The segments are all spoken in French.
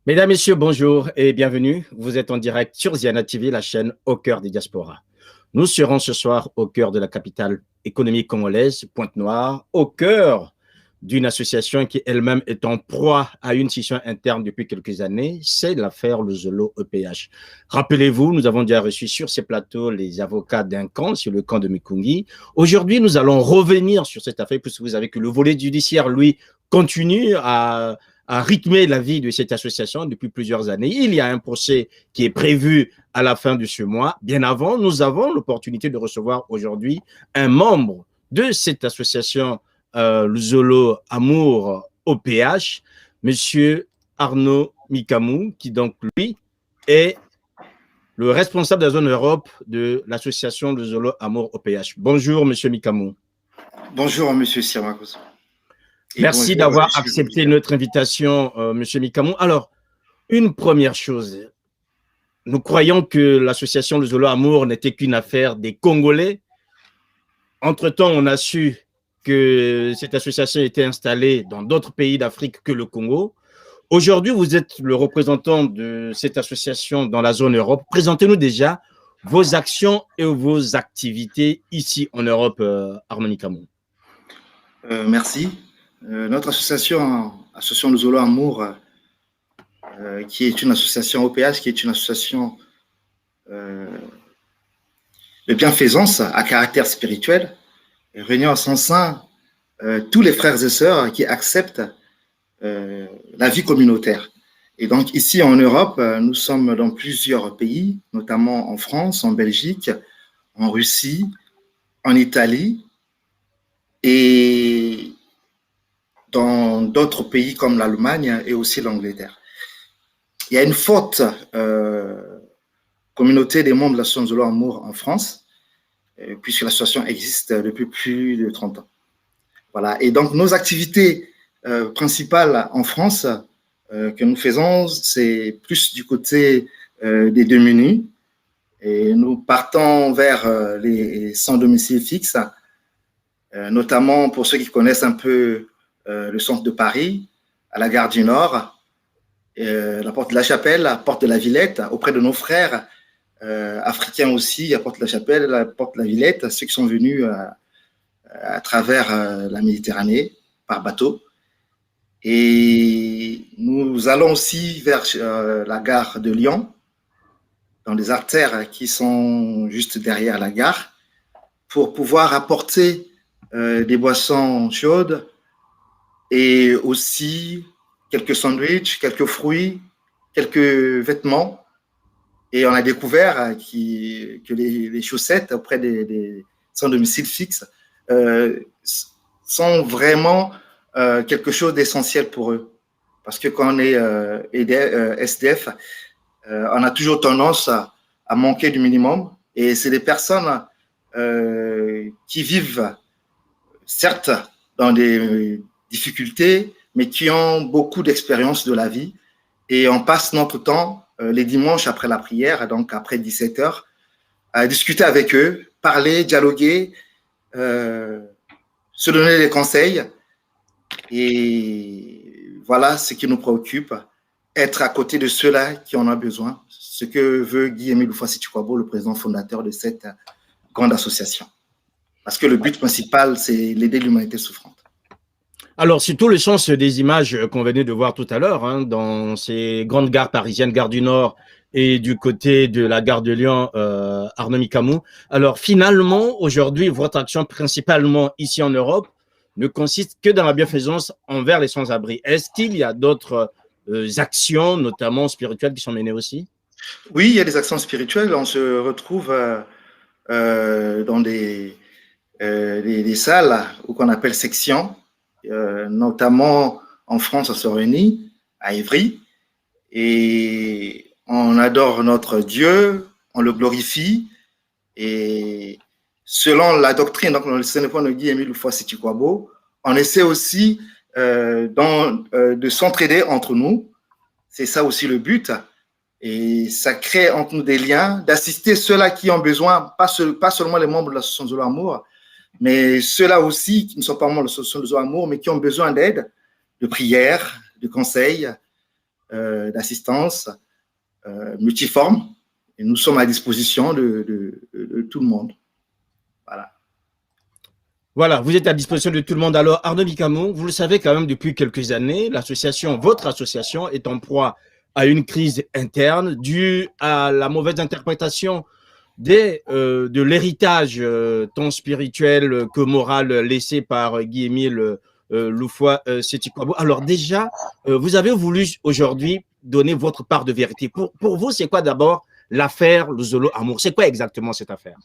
Mesdames, Messieurs, bonjour et bienvenue. Vous êtes en direct sur Ziana TV, la chaîne au cœur des diasporas. Nous serons ce soir au cœur de la capitale économique congolaise, Pointe-Noire, au cœur d'une association qui elle-même est en proie à une scission interne depuis quelques années, c'est l'affaire Luzolo EPH. Rappelez-vous, nous avons déjà reçu sur ces plateaux les avocats d'un camp, sur le camp de Mikungi. Aujourd'hui, nous allons revenir sur cette affaire, puisque vous savez que le volet judiciaire, lui, continue à rythmer la vie de cette association depuis plusieurs années. Il y a un procès qui est prévu à la fin de ce mois. Bien avant, nous avons l'opportunité de recevoir aujourd'hui un membre de cette association Luzolo Amour OPH, Monsieur Arnaud Mikamou, qui donc, lui, est le responsable de la zone Europe de l'association Luzolo Amour OPH. Bonjour, Monsieur Mikamou. Bonjour, Monsieur Siamakos. Merci d'avoir accepté notre invitation, Monsieur Mikamou. Alors, une première chose, nous croyons que l'association Luzolo Amour n'était qu'une affaire des Congolais. Entre-temps, on a su que cette association était installée dans d'autres pays d'Afrique que le Congo. Aujourd'hui, vous êtes le représentant de cette association dans la zone Europe. Présentez-nous déjà vos actions et vos activités ici en Europe, Arnaud Mikamou. Merci. Notre association Luzolo Amour, qui est une association OPH, qui est une association de bienfaisance à caractère spirituel, réunit en son sein tous les frères et sœurs qui acceptent la vie communautaire. Et donc ici en Europe, nous sommes dans plusieurs pays, notamment en France, en Belgique, en Russie, en Italie et dans d'autres pays comme l'Allemagne et aussi l'Angleterre. Il y a une forte communauté des membres de l'association Luzolo Amour en France, puisque l'association existe depuis plus de 30 ans. Voilà. Et donc, nos activités principales en France que nous faisons, c'est plus du côté des démunis. Et nous partons vers les sans domicile fixe, notamment pour ceux qui connaissent un peu le centre de Paris, à la gare du Nord, la porte de la Chapelle, la porte de la Villette, auprès de nos frères africains aussi, la porte de la Chapelle, la porte de la Villette, ceux qui sont venus à travers la Méditerranée par bateau. Et nous allons aussi vers la gare de Lyon, dans les artères qui sont juste derrière la gare, pour pouvoir apporter des boissons chaudes et aussi quelques sandwichs, quelques fruits, quelques vêtements. Et on a découvert que les chaussettes auprès des sans domicile fixe sont vraiment quelque chose d'essentiel pour eux. Parce que quand on est SDF, on a toujours tendance à manquer du minimum. Et c'est des personnes qui vivent, certes, dans des difficultés, mais qui ont beaucoup d'expérience de la vie. Et on passe notre temps, les dimanches après la prière, donc après 17h, à discuter avec eux, parler, dialoguer, se donner des conseils. Et voilà ce qui nous préoccupe, être à côté de ceux-là qui en ont besoin, ce que veut Guy-Émile Houphouët-Boigny, le président fondateur de cette grande association. Parce que le but principal, c'est d'aider l'humanité souffrante. Alors, c'est tout le sens des images qu'on venait de voir tout à l'heure, hein, dans ces grandes gares parisiennes, gare du Nord et du côté de la gare de Lyon, Arnaud Mikamou. Alors, finalement, aujourd'hui, votre action principalement ici en Europe ne consiste que dans la bienfaisance envers les sans-abri. Est-ce qu'il y a d'autres actions, notamment spirituelles, qui sont menées aussi? Oui, il y a des actions spirituelles. On se retrouve dans des salles qu'on appelle sections. Notamment en France, on se réunit à Évry et on adore notre Dieu, on le glorifie et selon la doctrine, donc le Sénégal de Guy-Émile Houphouët-Boigny, on essaie aussi de s'entraider entre nous. C'est ça aussi le but. Et ça crée entre nous des liens, d'assister ceux-là qui ont besoin, pas seulement les membres de l'association Luzolo Amour, mais ceux-là aussi qui ne sont pas membres de l'association Luzolo Amour, mais qui ont besoin d'aide, de prière, de conseils, d'assistance multiforme. Et nous sommes à disposition de tout le monde. Voilà. Voilà, vous êtes à disposition de tout le monde. Alors, Arnaud Bicamou, vous le savez quand même depuis quelques années, votre association est en proie à une crise interne due à la mauvaise interprétation de l'héritage tant spirituel que moral laissé par Guy-Émile Loufoua-Seti Kouabo. Alors déjà, vous avez voulu aujourd'hui donner votre part de vérité. Pour vous, c'est quoi d'abord l'affaire Luzolo Amour? C'est quoi exactement cette affaire?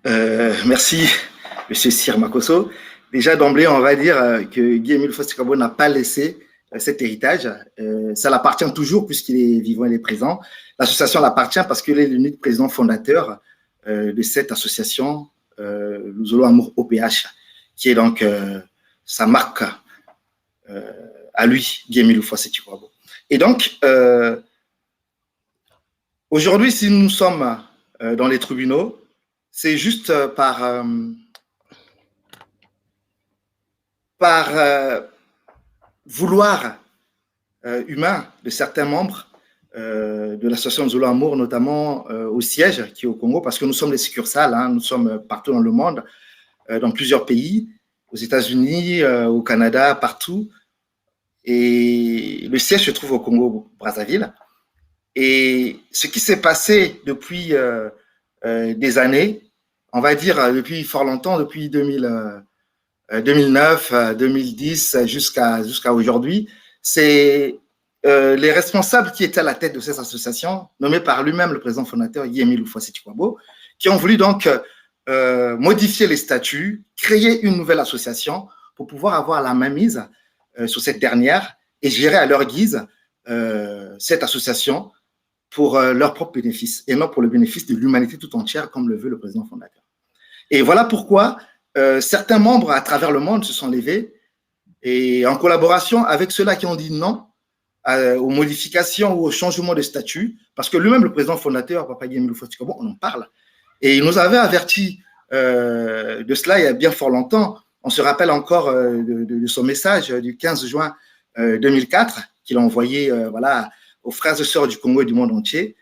Merci, M. Sir Makosso. Déjà d'emblée, on va dire que Guy-Émile Loufoua-Seti Kouabo n'a pas laissé cet héritage. Ça l'appartient toujours puisqu'il est vivant, il est présent. L'association l'appartient parce qu'il est l'unique président fondateur de cette association, Luzolo Amour OPH, qui est donc sa marque à lui, Guy-Émile Loufoua-Seti Kouabo. Et donc, aujourd'hui, si nous sommes dans les tribunaux, c'est juste par vouloir humain de certains membres de l'association Luzolo Amour, notamment au siège qui est au Congo, parce que nous sommes des succursales, hein, nous sommes partout dans le monde, dans plusieurs pays, aux États-Unis, au Canada, partout. Et le siège se trouve au Congo, Brazzaville. Et ce qui s'est passé depuis des années, on va dire depuis fort longtemps, depuis 2009, 2010 jusqu'à aujourd'hui, c'est les responsables qui étaient à la tête de cette association, nommés par lui-même le président fondateur Guy-Émile Loufoua-Seti Kouabo, qui ont voulu donc modifier les statuts, créer une nouvelle association pour pouvoir avoir la mainmise sur cette dernière et gérer à leur guise cette association pour leur propre bénéfice et non pour le bénéfice de l'humanité tout entière, comme le veut le président fondateur. Et voilà pourquoi certains membres à travers le monde se sont levés et en collaboration avec ceux-là qui ont dit non aux modifications ou au changement de statut, parce que lui-même, le président fondateur, Papa Guy-Émile Loufoua-Seti Kouabo, on en parle. Et il nous avait averti de cela il y a bien fort longtemps. On se rappelle encore de son message du 15 juin 2004 qu'il a envoyé voilà, aux frères et sœurs du Congo et du monde entier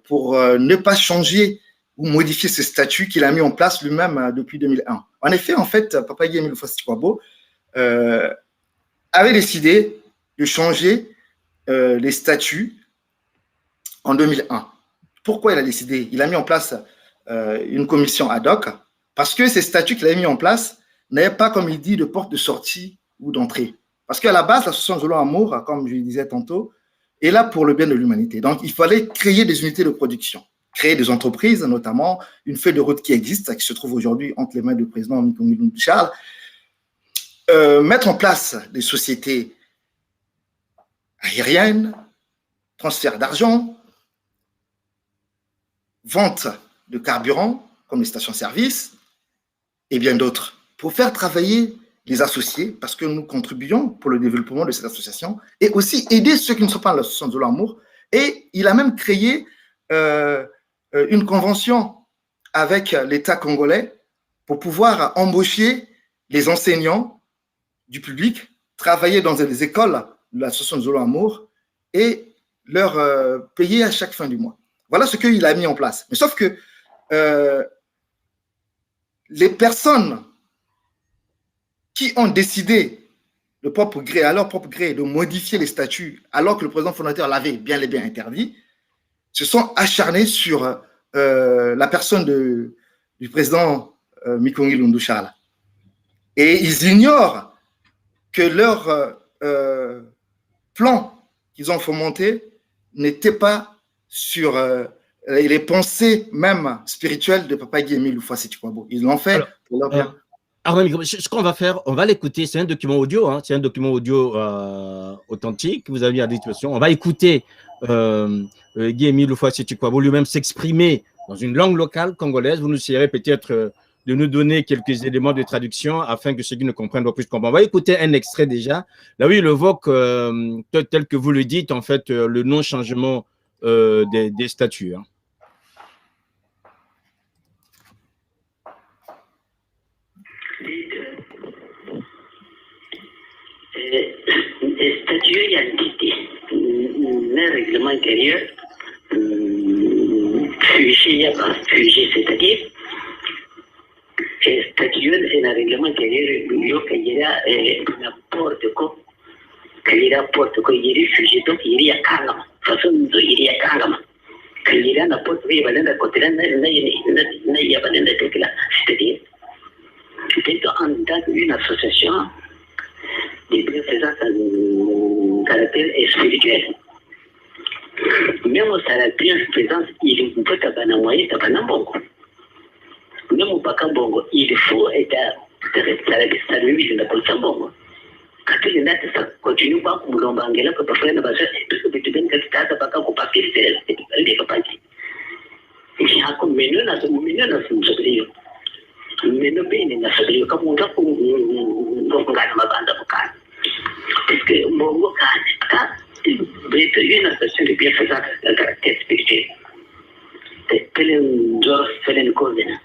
pour ne pas changer ou modifier ce statut qu'il a mis en place lui-même depuis 2001. En effet, en fait, Papa Guy-Émile Loufoua-Seti Kouabo avait décidé de changer les statuts en 2001. Pourquoi il a décidé? Il a mis en place une commission ad hoc parce que ces statuts qu'il a mis en place n'avaient pas, comme il dit, de porte de sortie ou d'entrée. Parce qu'à la base, l'association Luzolo Amour, comme je le disais tantôt, est là pour le bien de l'humanité. Donc, il fallait créer des unités de production, créer des entreprises, notamment une feuille de route qui existe, qui se trouve aujourd'hui entre les mains du président Mikongi Charles, mettre en place des sociétés aériennes, transfert d'argent, vente de carburant, comme les stations-service, et bien d'autres, pour faire travailler les associés, parce que nous contribuons pour le développement de cette association, et aussi aider ceux qui ne sont pas à l'association Luzolo Amour. Et il a même créé une convention avec l'État congolais pour pouvoir embaucher les enseignants du public, travailler dans les écoles de l'association Luzolo Amour et leur payer à chaque fin du mois. Voilà ce qu'il a mis en place. Mais sauf que les personnes qui ont décidé de propre gré, à leur propre gré, de modifier les statuts, alors que le président fondateur l'avait bien et bien interdit, se sont acharnés sur la personne du président Mikongi Lundu Charles. Et ils ignorent que leur plan qu'ils ont fomenté n'était pas sur les pensées même spirituelles de Papa Guy-Émile Loufoua-Seti Kouabo. Ils l'ont fait pour leur bien. Alors, ce qu'on va faire, on va l'écouter. C'est un document audio, hein, c'est un document audio authentique que vous avez mis à disposition. On va écouter Guy-Émile Loufoua-Seti Kouabo lui-même s'exprimer dans une langue locale congolaise. Vous nous essayerez peut-être de nous donner quelques éléments de traduction afin que ceux qui ne comprennent pas plus comprennent. On va écouter un extrait déjà. Là, oui, il évoque, tel que vous le dites, en fait, le non-changement des statuts. Hein. statut identité, le règlement intérieur, fugé, c'est-à-dire statut et le règlement intérieur, il y a n'importe quoi, il y a n'importe quoi, il y a fugé, donc il y a calme, façon il y a calme. Il y a n'importe quoi, il y a n'importe quoi, il y a n'importe quoi, c'est-à-dire en tant qu'une association de bienfaisance en caractère spirituel. Même si la bienfaisance, il faut être moyen, bongo. Même pas bongo, il faut être salué de la bongo. Quand il y a ça continue pas comme l'ongangela que parfois ne va pas tout que tu donnes que ça pas comme papier c'est pas pas pas. Il a comme menu na so meno bene na sabili ka munga ku ngana mabanda bukana parce que mongo ka beto une association de bienfaisance à caractère spirituel telen jor felen kozena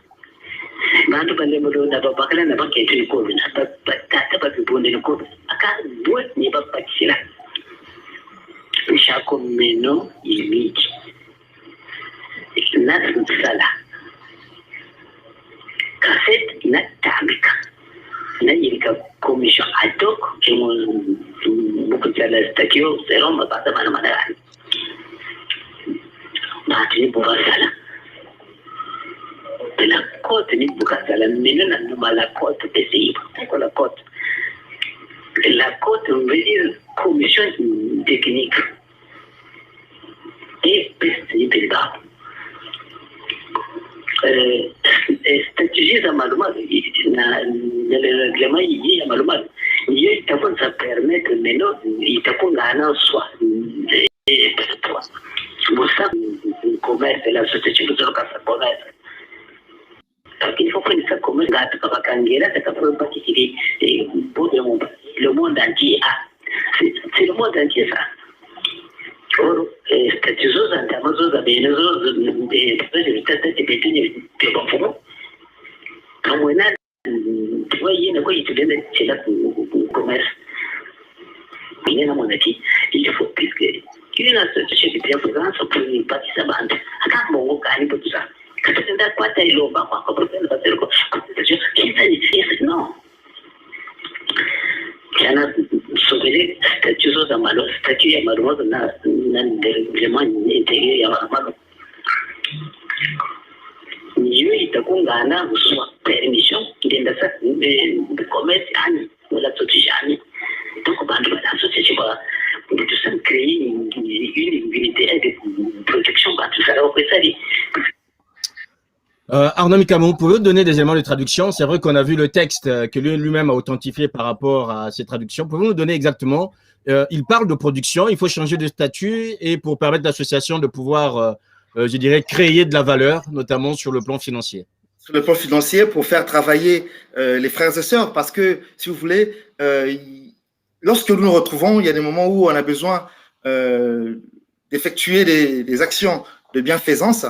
bantu bale modo na babakala na bakete kozena ta ba bonde ko aka bo ni ba pakila shako meno imiji na sala cassette inatamika nayirika commission ad hoc che beaucoup de la statio zero ma basta managani ma ti buka sala la cote ni buka sala menena no la cote de sibo ecco la cote veut dire commission technique et pesticide stratégie za maluma na le règlement yi ya maluma yi itakuwa za permettre meno itakuwa ngana swa musa commerce la société de la commerce il faut prendre ça comme un gâteau bakangera ça peut participer pour le monde entier c'est le monde entier ça or statusos antamasos abenesos de resultats de petits de bon comme on a voyez na quoi il te donne c'est là pour commerce il est dans mon avis il faut plus que une association de bienfaisance pour une partie sa bande à bon gagner pour tout ça quand tu as quoi t'as le bas quoi pour faire la faire quoi qui ça non kana sobele statut za malo statut ya malo na règlement intérieur ya malo niyo itakungana uswa permission ndenda sa de commerce ani wala totijani donc bandu ba association ba tout ça créer une unité de protection ba tout ça au précis. Arnaud Micamon, pouvez-vous donner des éléments de traduction? C'est vrai qu'on a vu le texte que lui-même a authentifié par rapport à ces traductions. Pouvez-vous nous donner exactement il parle de production, il faut changer de statut et pour permettre l'association de pouvoir, je dirais, créer de la valeur, notamment sur le plan financier. Sur le plan financier, pour faire travailler les frères et sœurs, parce que, si vous voulez, lorsque nous nous retrouvons, il y a des moments où on a besoin d'effectuer des actions de bienfaisance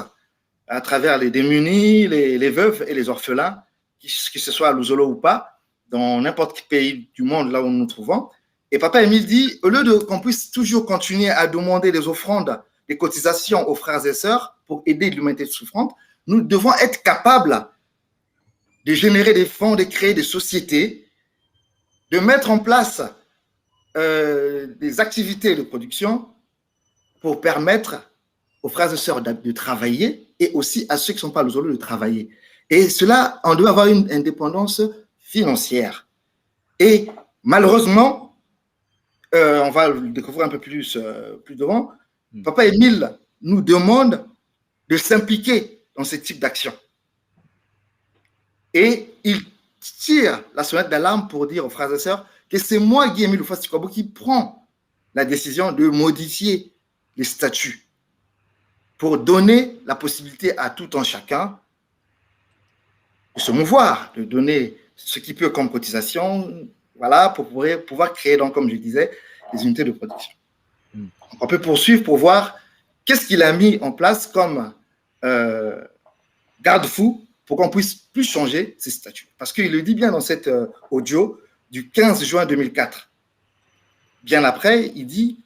à travers les démunis, les veuves et les orphelins, que ce soit à Luzolo ou pas, dans n'importe quel pays du monde là où nous nous trouvons. Et Papa Émile dit, au lieu qu'on puisse toujours continuer à demander des offrandes, des cotisations aux frères et sœurs pour aider l'humanité souffrante, nous devons être capables de générer des fonds, de créer des sociétés, de mettre en place des activités de production pour permettre aux frères et sœurs de travailler et aussi à ceux qui ne sont pas Luzolo de travailler. Et cela, on doit avoir une indépendance financière. Et malheureusement, on va le découvrir un peu plus devant, Papa Émile nous demande de s'impliquer dans ce type d'action. Et il tire la sonnette d'alarme pour dire aux frères et sœurs que c'est moi, Guy Émile Oufas-Tikobo, qui prend la décision de modifier les statuts pour donner la possibilité à tout un chacun de se mouvoir, de donner ce qu'il peut comme cotisation, voilà, pour pouvoir créer, donc, comme je disais, des unités de production. On peut poursuivre pour voir qu'est-ce qu'il a mis en place comme garde-fou pour qu'on puisse plus changer ces statuts. Parce qu'il le dit bien dans cet audio du 15 juin 2004. bien après, il dit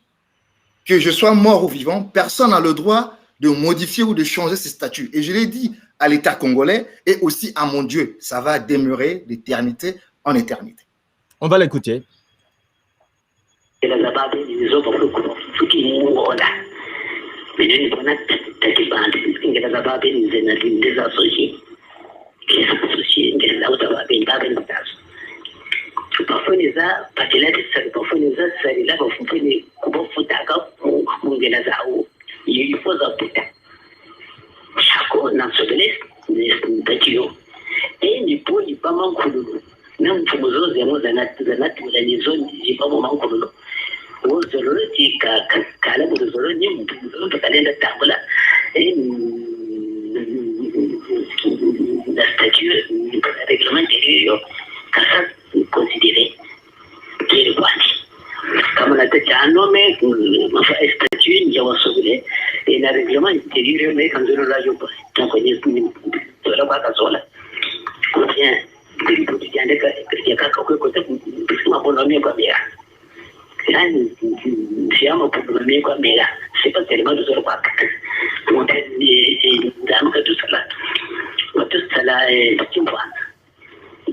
que je sois mort ou vivant, personne n'a le droit de modifier ou de changer ses statuts. Et je l'ai dit à l'État congolais et aussi à mon Dieu, ça va demeurer d'éternité en éternité. On va l'écouter. Parfois les a patela de ça, parfois les a ça là va foutre les coups foutaga pour la zao. Il faut ça putain. Chaque na sobele ne tatio. Et ni pour ni pas manquer. Même pour nous autres zemo zanat les zones j'ai pas manquer. Au zolo ti kala bu zolo ni mu kalenda tabla. Et la statue du règlement intérieur ça considéré qu'il est boîte. Comme on a dit, un homme est statut, il y a un sauvé, et le règlement intérieur, mais quand on l'a eu, donc on est tout là-bas à Zola. On vient de l'hypothèse de quelqu'un qui a côté pour ma bonne comme ça. C'est un peu pour le comme ça. C'est pas tellement de Zola. On a des dames que tout cela. Tout cela est petit point.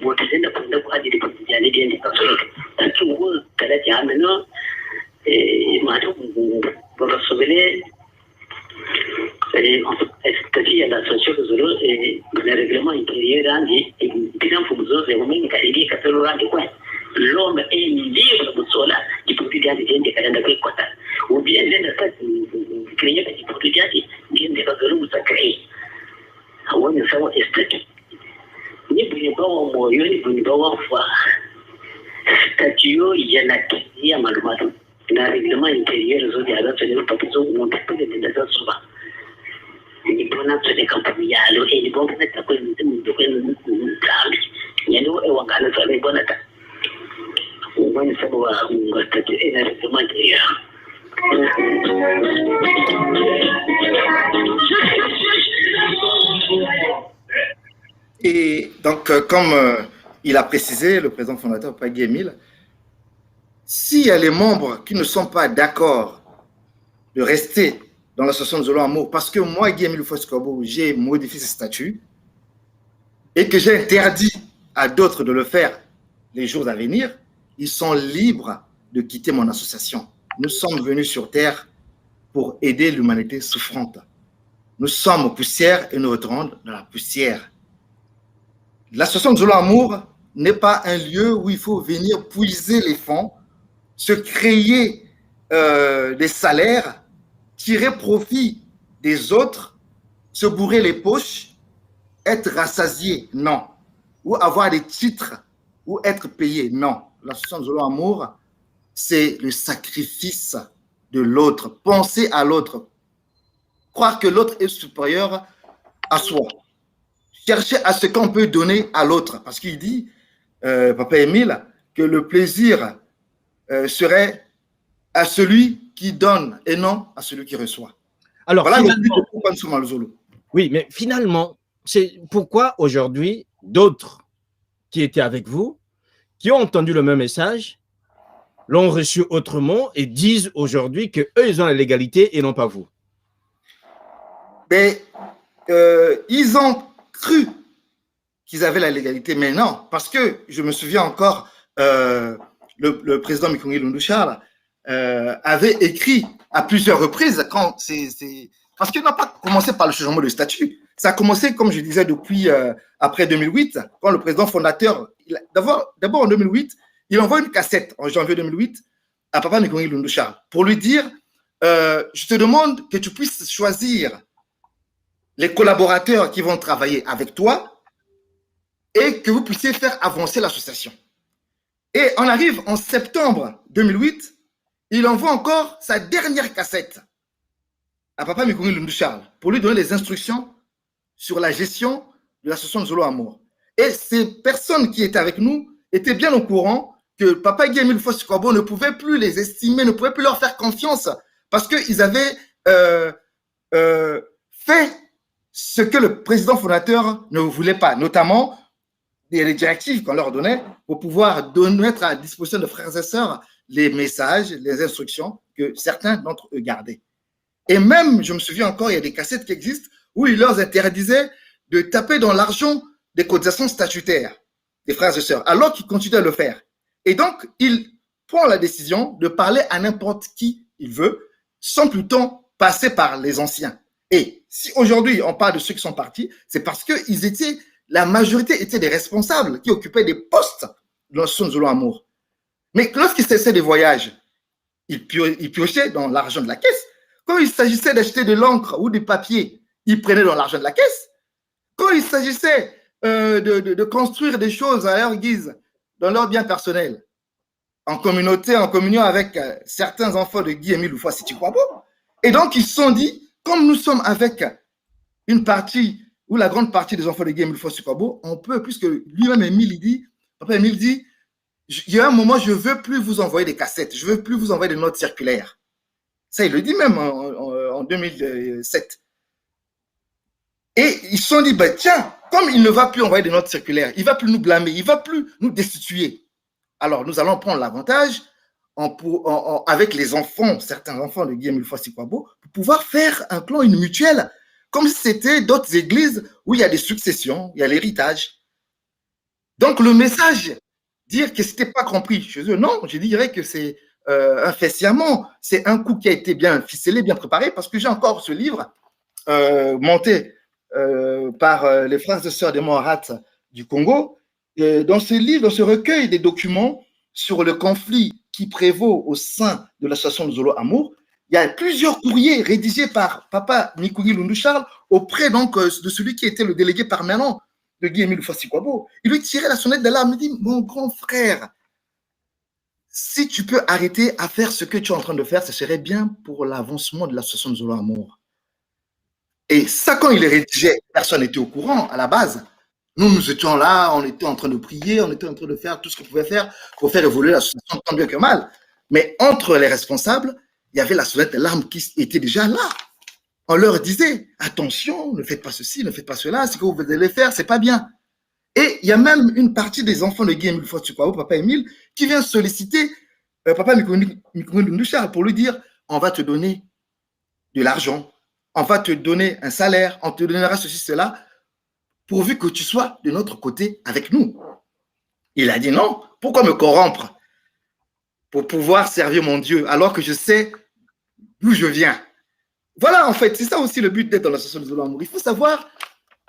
Botezenda kwenda kwa ajili ya ndio kasoro tangu kala jameno mato kwa sobele c'est-à-dire la association de zolo et le règlement intérieur andi bien pour vous autres mais kali kasoro randi kwa l'homme est libre de cela qui peut dire des gens qui kalenda kwa kota ou bien les ça créer des produits qui des kasoro ça créer on ne sait pas statut ni bunibawa moyo ni bunibawa fa statut ya malumato na règlement intérieur zo ya zato ne papizo mo pele de da soba ni bona tso de kampani ya lo e ni bona ta ko ni to ko ni kambi ni no e wakala tso ne bona ta wani sababu ngo statut ya règlement intérieur. Et donc, comme il a précisé, le président fondateur, Pagui Émile, s'il y a les membres qui ne sont pas d'accord de rester dans l'association de Zolo Amour, parce que moi, Guy Émile Foskobo, j'ai modifié ce statut et que j'ai interdit à d'autres de le faire les jours à venir, ils sont libres de quitter mon association. Nous sommes venus sur Terre pour aider l'humanité souffrante. Nous sommes poussière et nous retournons dans la poussière. L'association de Zolo Amour n'est pas un lieu où il faut venir puiser les fonds, se créer des salaires, tirer profit des autres, se bourrer les poches, être rassasié, non. Ou avoir des titres, ou être payé, non. L'association de Zolo Amour, c'est le sacrifice de l'autre. Penser à l'autre. Croire que l'autre est supérieur à soi. Chercher à ce qu'on peut donner à l'autre. Parce qu'il dit, Papa Émile, que le plaisir serait à celui qui donne et non à celui qui reçoit. Alors, voilà le but de Zolo. Oui, mais finalement, c'est pourquoi aujourd'hui, d'autres qui étaient avec vous, qui ont entendu le même message, l'ont reçu autrement et disent aujourd'hui qu'eux, ils ont la légalité et non pas vous. Mais ils ont cru qu'ils avaient la légalité, mais non, parce que je me souviens encore, le président Mikongi Lundushara avait écrit à plusieurs reprises, parce qu'il n'a pas commencé par le changement de statut, ça a commencé, comme je disais, depuis après 2008, quand le président fondateur, d'abord en 2008, il envoie une cassette en janvier 2008 à Papa Mikongi Lundushara pour lui dire, je te demande que tu puisses choisir les collaborateurs qui vont travailler avec toi et que vous puissiez faire avancer l'association. Et on arrive en septembre 2008, il envoie encore sa dernière cassette à Papa Mikongi Lundushara pour lui donner les instructions sur la gestion de l'association de Zolo Amour. Et ces personnes qui étaient avec nous étaient bien au courant que Papa Guy Émile Foskobo ne pouvait plus les estimer, ne pouvait plus leur faire confiance parce qu'ils avaient fait ce que le président fondateur ne voulait pas, notamment les directives qu'on leur donnait pour pouvoir mettre à disposition de frères et sœurs les messages, les instructions que certains d'entre eux gardaient. Et même, je me souviens encore, il y a des cassettes qui existent où il leur interdisait de taper dans l'argent des cotisations statutaires des frères et sœurs, alors qu'ils continuaient à le faire. Et donc, il prend la décision de parler à n'importe qui il veut, sans plutôt passer par les anciens. Et si aujourd'hui on parle de ceux qui sont partis, c'est parce que la majorité étaient des responsables qui occupaient des postes dans l'association Nzolo Amour. Mais lorsqu'il cessait des voyages, il piochait dans l'argent de la caisse. Quand il s'agissait d'acheter de l'encre ou du papier, il prenait dans l'argent de la caisse. Quand il s'agissait de construire des choses à leur guise, dans leur bien personnel, en communauté, en communion avec certains enfants de Guy Émile Houphouët-Sitikwabo. Et donc, ils se sont dit, comme nous sommes avec une partie, ou la grande partie des enfants de Guy Émile Houphouët-Sitikwabo, on peut, puisque lui-même, Papa Émile dit, il y a un moment, je ne veux plus vous envoyer des cassettes, je ne veux plus vous envoyer des notes circulaires. Ça, il le dit même en 2007. Et ils se sont dit, ben, tiens, comme il ne va plus envoyer des notes circulaires, il ne va plus nous blâmer, il ne va plus nous destituer. Alors, nous allons prendre l'avantage avec les enfants, certains enfants de Guy Émile Houphouët-Sitikwabo, pour pouvoir faire un clan, une mutuelle, comme si c'était d'autres églises où il y a des successions, il y a l'héritage. Donc, le message, dire que ce n'était pas compris chez eux, non, je dirais que c'est un fait sciemment, c'est un coup qui a été bien ficelé, bien préparé, parce que j'ai encore ce livre monté par les frères et sœurs des Moharats du Congo. Dans ce livre, dans ce recueil des documents sur le conflit qui prévaut au sein de l'association Nzolo Amour, il y a plusieurs courriers rédigés par Papa Mikougi Lundu Charles auprès donc de celui qui était le délégué permanent de Guy Émile Houphouët-Sitikwabo. Il lui tirait la sonnette d'alarme, il dit, mon grand frère, si tu peux arrêter à faire ce que tu es en train de faire, ce serait bien pour l'avancement de l'association Nzolo Amour. Et ça, quand il les rédigeait, personne n'était au courant à la base. Nous étions là, on était en train de prier, on était en train de faire tout ce qu'on pouvait faire pour faire évoluer l'association tant bien que mal. Mais entre les responsables, il y avait la sonnette d'alarme qui était déjà là. On leur disait, attention, ne faites pas ceci, ne faites pas cela, ce que vous allez faire, c'est pas bien. Et il y a même une partie des enfants de Guy Émile Houphouët-Sitikwabo, Papa Émile, qui vient solliciter Papa Mikougi Lundu Charles pour lui dire, on va te donner de l'argent, on va te donner un salaire, on te donnera ceci, cela, pourvu que tu sois de notre côté avec nous. Il a dit non, pourquoi me corrompre pour pouvoir servir mon Dieu alors que je sais d'où je viens. Voilà, en fait, c'est ça aussi le but d'être dans l'association Nzolo Amour. Il faut savoir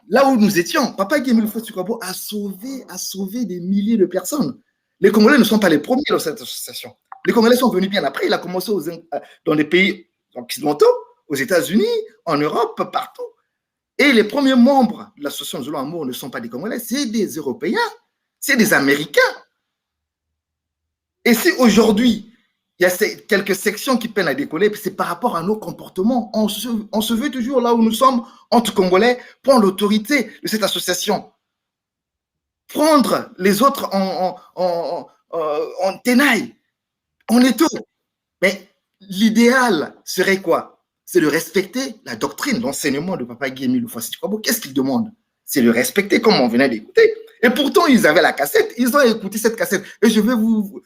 là où nous étions. Papa Guy Émile Houphouët-Sitikwabo a sauvé des milliers de personnes. Les Congolais ne sont pas les premiers dans cette association. Les Congolais sont venus bien après. Il a commencé dans les pays occidentaux, aux États-Unis, en Europe, partout. Et les premiers membres de l'association Nzolo Amour ne sont pas des Congolais, c'est des Européens, c'est des Américains. Et si aujourd'hui, il y a quelques sections qui peinent à décoller, c'est par rapport à nos comportements. On se veut toujours là où nous sommes, entre Congolais, prendre l'autorité de cette association. Prendre les autres en tenaille, en étau. Mais l'idéal serait quoi? C'est de respecter la doctrine, l'enseignement de Papa Guy Émile Houphouët-Sitikwabo. Qu'est-ce qu'il demande? C'est de respecter comme on venait d'écouter. Et pourtant, ils avaient la cassette, ils ont écouté cette cassette. Et je vais vous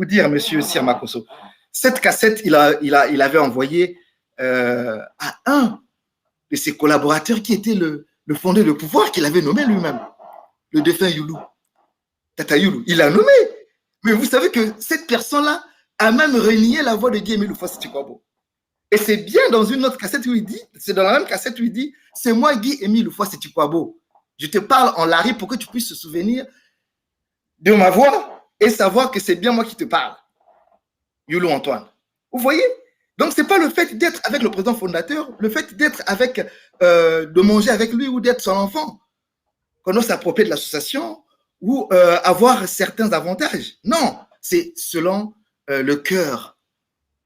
dire, monsieur Sir Makosso, cette cassette, il avait envoyé à un de ses collaborateurs qui était le fondé de pouvoir qu'il avait nommé lui-même, le défunt Youlou, Tata Youlou. Il l'a nommé. Mais vous savez que cette personne-là a même renié la voix de Guy Émile Houphouët-Sitikwabo. Et c'est bien dans une autre cassette où il dit, c'est dans la même cassette où il dit, c'est moi Guy Émile Houphouët-Sitikwabo. Je te parle en lari pour que tu puisses te souvenir de ma voix et savoir que c'est bien moi qui te parle. Youlou Antoine. Vous voyez? Donc, ce n'est pas le fait d'être avec le président fondateur, le fait d'être avec, de manger avec lui ou d'être son enfant, qu'on doit s'approprier de l'association ou avoir certains avantages. Non, c'est selon le cœur,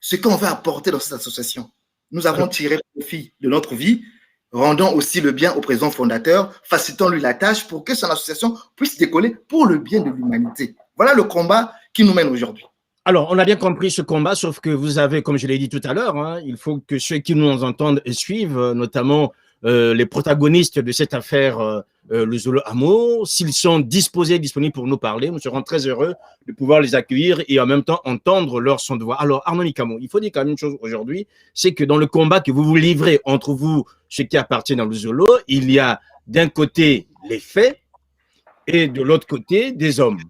ce qu'on va apporter dans cette association. Nous avons tiré profit de notre vie, rendons aussi le bien au président fondateur, facilitons-lui la tâche pour que son association puisse décoller pour le bien de l'humanité. Voilà le combat qui nous mène aujourd'hui. Alors, on a bien compris ce combat, sauf que vous avez, comme je l'ai dit tout à l'heure, il faut que ceux qui nous entendent et suivent, notamment les protagonistes de cette affaire le Zolo Amour. S'ils sont disponibles pour nous parler, nous serons très heureux de pouvoir les accueillir et en même temps entendre leur son de voix. Alors, Arnaud Mikamo, il faut dire quand même une chose aujourd'hui, c'est que dans le combat que vous vous livrez entre vous, ceux qui appartiennent au Zolo, il y a d'un côté les faits et de l'autre côté des hommes.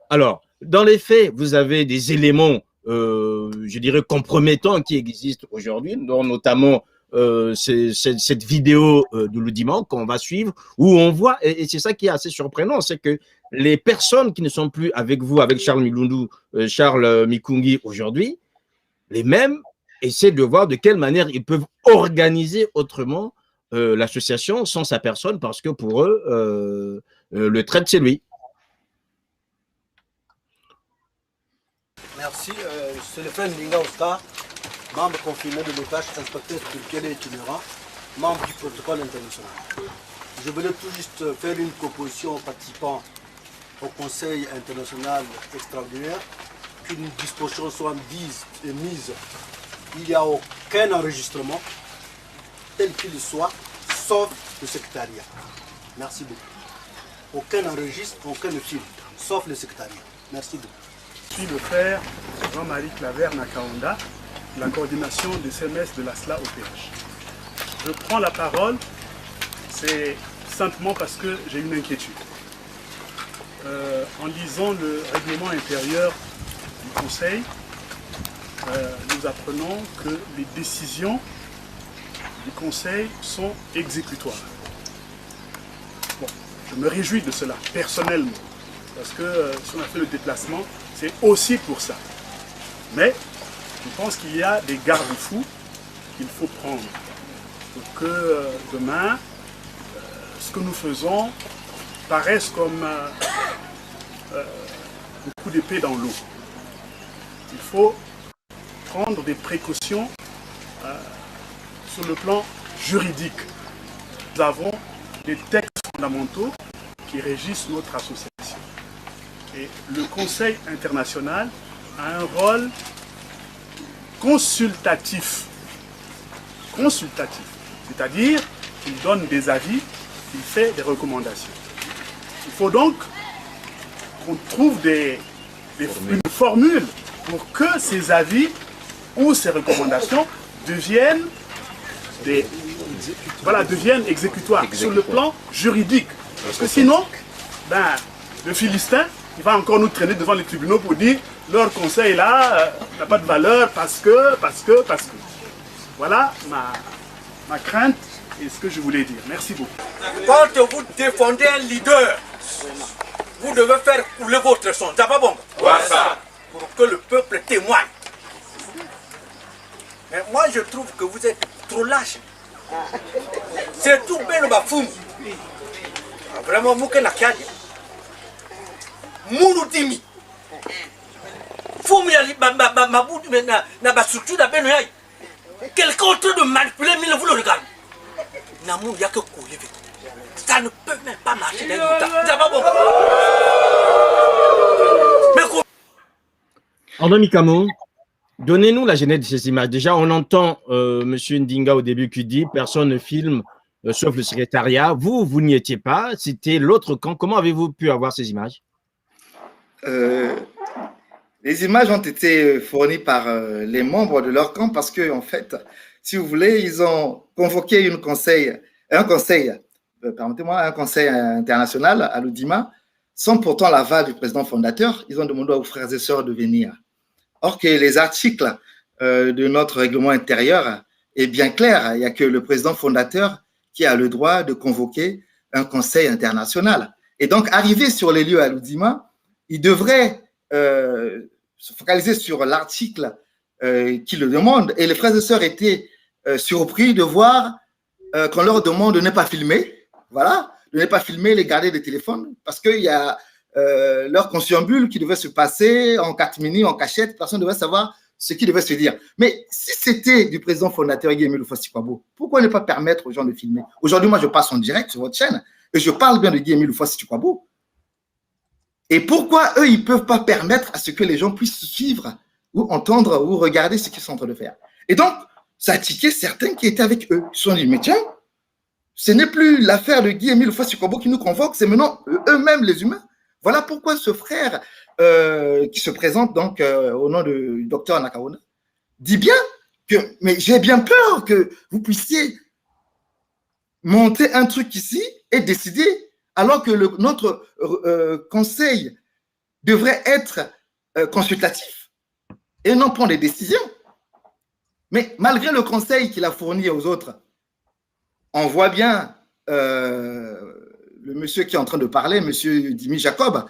Alors, dans les faits, vous avez des éléments, je dirais, compromettants qui existent aujourd'hui, dont notamment cette vidéo de l'audimat qu'on va suivre, où on voit, et c'est ça qui est assez surprenant, c'est que les personnes qui ne sont plus avec vous, avec Charles Mikungi aujourd'hui, les mêmes essaient de voir de quelle manière ils peuvent organiser autrement l'association sans sa personne, parce que pour eux, le trait, c'est lui. Merci. C'est le frère Ndinga Oscar, membre confirmé de l'OPH, inspecteur spirituel et itinérant, membre du protocole international. Je voulais tout juste faire une proposition aux participants au Conseil international extraordinaire qu'une disposition soit mise. Il n'y a aucun enregistrement, tel qu'il soit, sauf le secrétariat. Merci beaucoup. Aucun enregistre, aucun film, sauf le secrétariat. Merci beaucoup. Je suis le frère Jean-Marie Claver Nakaonda, la coordination des CMS de la SLA OPH. Je prends la parole, c'est simplement parce que j'ai une inquiétude. En lisant le règlement intérieur du Conseil, nous apprenons que les décisions du Conseil sont exécutoires. Bon, je me réjouis de cela, personnellement, parce que si on a fait le déplacement, c'est aussi pour ça. Mais je pense qu'il y a des garde-fous qu'il faut prendre pour que demain, ce que nous faisons paraisse comme un coup d'épée dans l'eau. Il faut prendre des précautions sur le plan juridique. Nous avons des textes fondamentaux qui régissent notre association. Et le Conseil international a un rôle consultatif. C'est-à-dire qu'il donne des avis, il fait des recommandations. Il faut donc qu'on trouve une formule pour que ces avis ou ces recommandations deviennent exécutoires sur le plan juridique. Parce que sinon, le Philistin, il va encore nous traîner devant les tribunaux pour dire leur conseil là n'a pas de valeur parce que. Voilà ma crainte et ce que je voulais dire. Merci beaucoup. Quand vous défendez un leader, vous devez faire couler votre sang. C'est pas bon? Pour que le peuple témoigne. Mais moi je trouve que vous êtes trop lâche. C'est tout bien le bafoum. Vraiment, Mouké Nakadi. Mouloudimi. Foumi Maboudou n'a pas structure d'appel. Quelqu'un en train de manipuler, mais vous le regardez. Namou, il n'y a que couler. Ça ne peut même pas marcher dans le temps. C'est pas bon. Arnaud Mikamo, donnez-nous la genèse de ces images. Déjà, on entend M. Ndinga au début qui dit personne ne filme sauf le secrétariat. Vous n'y étiez pas. C'était l'autre camp. Comment avez-vous pu avoir ces images? Les images ont été fournies par les membres de leur camp parce que, en fait, si vous voulez, ils ont convoqué un conseil international à l'Oudima, sans pourtant l'aval du président fondateur. Ils ont demandé aux frères et sœurs de venir. Or que les articles de notre règlement intérieur est bien clair. Il n'y a que le président fondateur qui a le droit de convoquer un conseil international. Et donc, arrivé sur les lieux à l'Oudima, il devrait se focaliser sur l'article qui le demande. Et les frères et sœurs étaient surpris de voir qu'on leur demande de ne pas filmer, voilà, de ne pas filmer, les garder des téléphones, parce qu'il y a leur conciliabule qui devait se passer en catimini, en cachette, personne ne devait savoir ce qui devait se dire. Mais si c'était du président fondateur Guy Émile Houphouët-Sikwabo, pourquoi ne pas permettre aux gens de filmer? Aujourd'hui, moi, je passe en direct sur votre chaîne et je parle bien de Guy Émile Houphouët-Sikwabo. Et pourquoi eux, ils ne peuvent pas permettre à ce que les gens puissent suivre ou entendre ou regarder ce qu'ils sont en train de faire? Et donc, ça a tiqué certains qui étaient avec eux. Ils se sont dit, mais tiens, ce n'est plus l'affaire de Guy-Émile Houphouët-Boigny qui nous convoque, c'est maintenant eux-mêmes les humains. Voilà pourquoi ce frère qui se présente donc au nom du docteur Nakaona dit bien que, mais j'ai bien peur que vous puissiez monter un truc ici et décider, alors que notre conseil devrait être consultatif et non prendre des décisions. Mais malgré le conseil qu'il a fourni aux autres, on voit bien le monsieur qui est en train de parler, monsieur Dimi Jacob,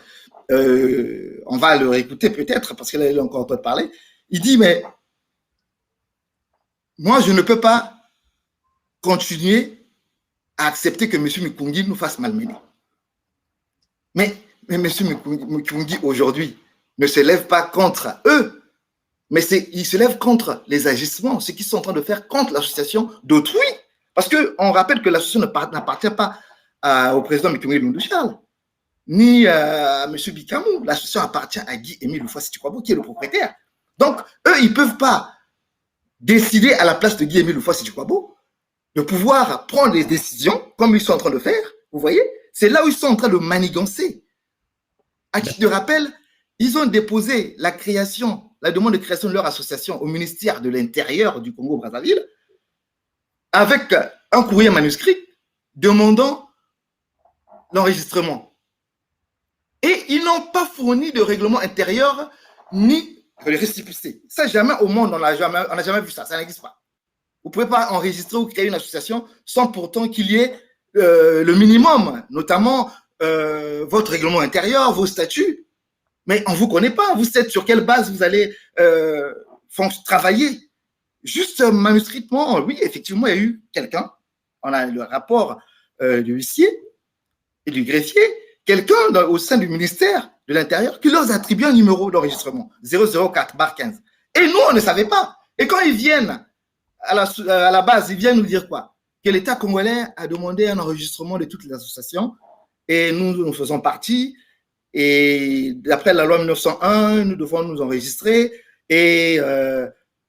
on va le réécouter peut-être parce qu'il est encore en train de parler. Il dit, mais moi, je ne peux pas continuer à accepter que M. Mikungi nous fasse malmener. Mais M. Mikungi, aujourd'hui, ne se lève pas contre eux, mais il se lève contre les agissements, ce qu'ils sont en train de faire contre l'association d'autrui. Parce qu'on rappelle que l'association n'appartient pas au président Mikungi Lundu-Charles, ni à M. Bikamou. L'association appartient à Guy-Émile Houphouët-Boigny, qui est le propriétaire. Donc, eux, ils ne peuvent pas décider à la place de Guy-Émile Houphouët-Boigny de pouvoir prendre des décisions comme ils sont en train de faire. Vous voyez, c'est là où ils sont en train de manigancer. À titre de rappel, ils ont déposé la demande de création de leur association au ministère de l'Intérieur du Congo-Brazzaville avec un courrier manuscrit demandant l'enregistrement. Et ils n'ont pas fourni de règlement intérieur ni de récépissé. Ça, jamais au monde, on n'a jamais vu ça. Ça n'existe pas. Vous ne pouvez pas enregistrer ou créer une association sans pourtant qu'il y ait le minimum, notamment votre règlement intérieur, vos statuts. Mais on ne vous connaît pas. Vous savez sur quelle base vous allez travailler. Juste manuscritement, oui, effectivement, il y a eu quelqu'un, on a le rapport du huissier et du greffier, quelqu'un au sein du ministère de l'Intérieur qui leur attribue un numéro d'enregistrement, 004/15. Et nous, on ne savait pas. Et quand ils viennent à la base, ils viennent nous dire quoi? Que l'État congolais a demandé un enregistrement de toutes les associations et nous faisons partie. Et d'après la loi 1901, nous devons nous enregistrer et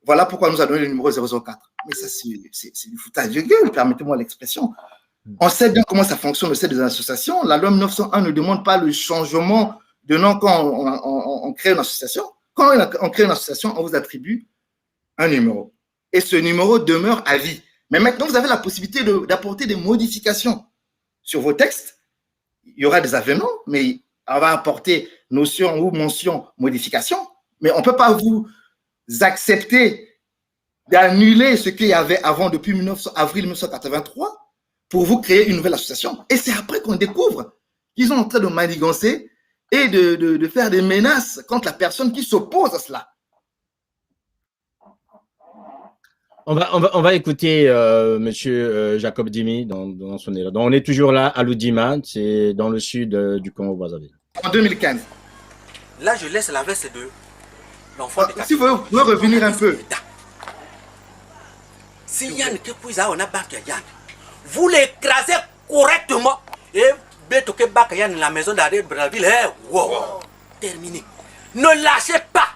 voilà pourquoi on nous a donné le numéro 004. Mais ça, c'est du foutage de gueule, permettez-moi l'expression. On sait bien comment ça fonctionne au sein des associations. La loi 1901 ne demande pas le changement de nom quand on crée une association. Quand on crée une association, on vous attribue un numéro. Et ce numéro demeure à vie. Mais maintenant, vous avez la possibilité d'apporter des modifications sur vos textes. Il y aura des avenants, mais on va apporter notion ou mention modification. Mais on ne peut pas vous accepter d'annuler ce qu'il y avait avant depuis avril 1983 pour vous créer une nouvelle association. Et c'est après qu'on découvre qu'ils sont en train de manigancer et de faire des menaces contre la personne qui s'oppose à cela. On va écouter monsieur Jacob Dimi dans son élan. Donc on est toujours là à Loudima, c'est dans le sud du Congo-Brazzaville. En 2015. Là, je laisse la veste de l'enfant de si vous pouvez revenir un peu. Si Yann Kepouiza, on a battu Yann, vous l'écrasez correctement et Betoke Bakayan, la maison d'arrêt Brazzaville, wow, terminé. Ne lâchez pas,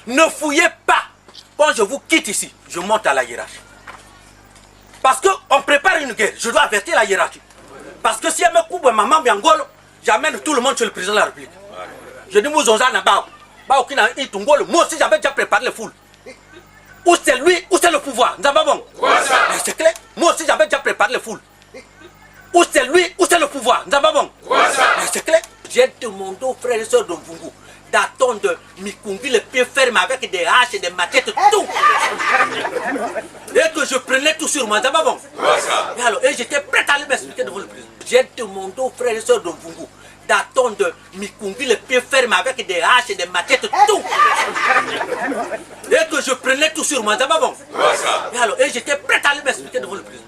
ne fouillez pas. Quand je vous quitte ici, je monte à la hiérarchie. Parce qu'on prépare une guerre, je dois avertir la hiérarchie. Parce que si elle me coupe maman Biangolo, j'amène tout le monde chez le président de la République. Je dis, Mouzonza Nabao, moi aussi j'avais déjà préparé les foules. Ou c'est lui, ou c'est le pouvoir. C'est clair. Moi aussi j'avais déjà préparé les foules. Ou c'est lui, ou c'est le pouvoir. C'est clair. J'ai demandé aux frères et sœurs de Mvungu d'attendre Mikungi les pieds fermes avec des haches et des machettes, tout. Et que je prenais tout sur moi. Et j'étais prêt à aller m'expliquer devant le président. J'ai demandé aux frères et sœurs de Mvungu d'attendre Mikungi les pieds fermes avec des haches et des machettes, tout. Et que je prenais tout sur moi. Et j'étais prêt à aller m'expliquer devant le président.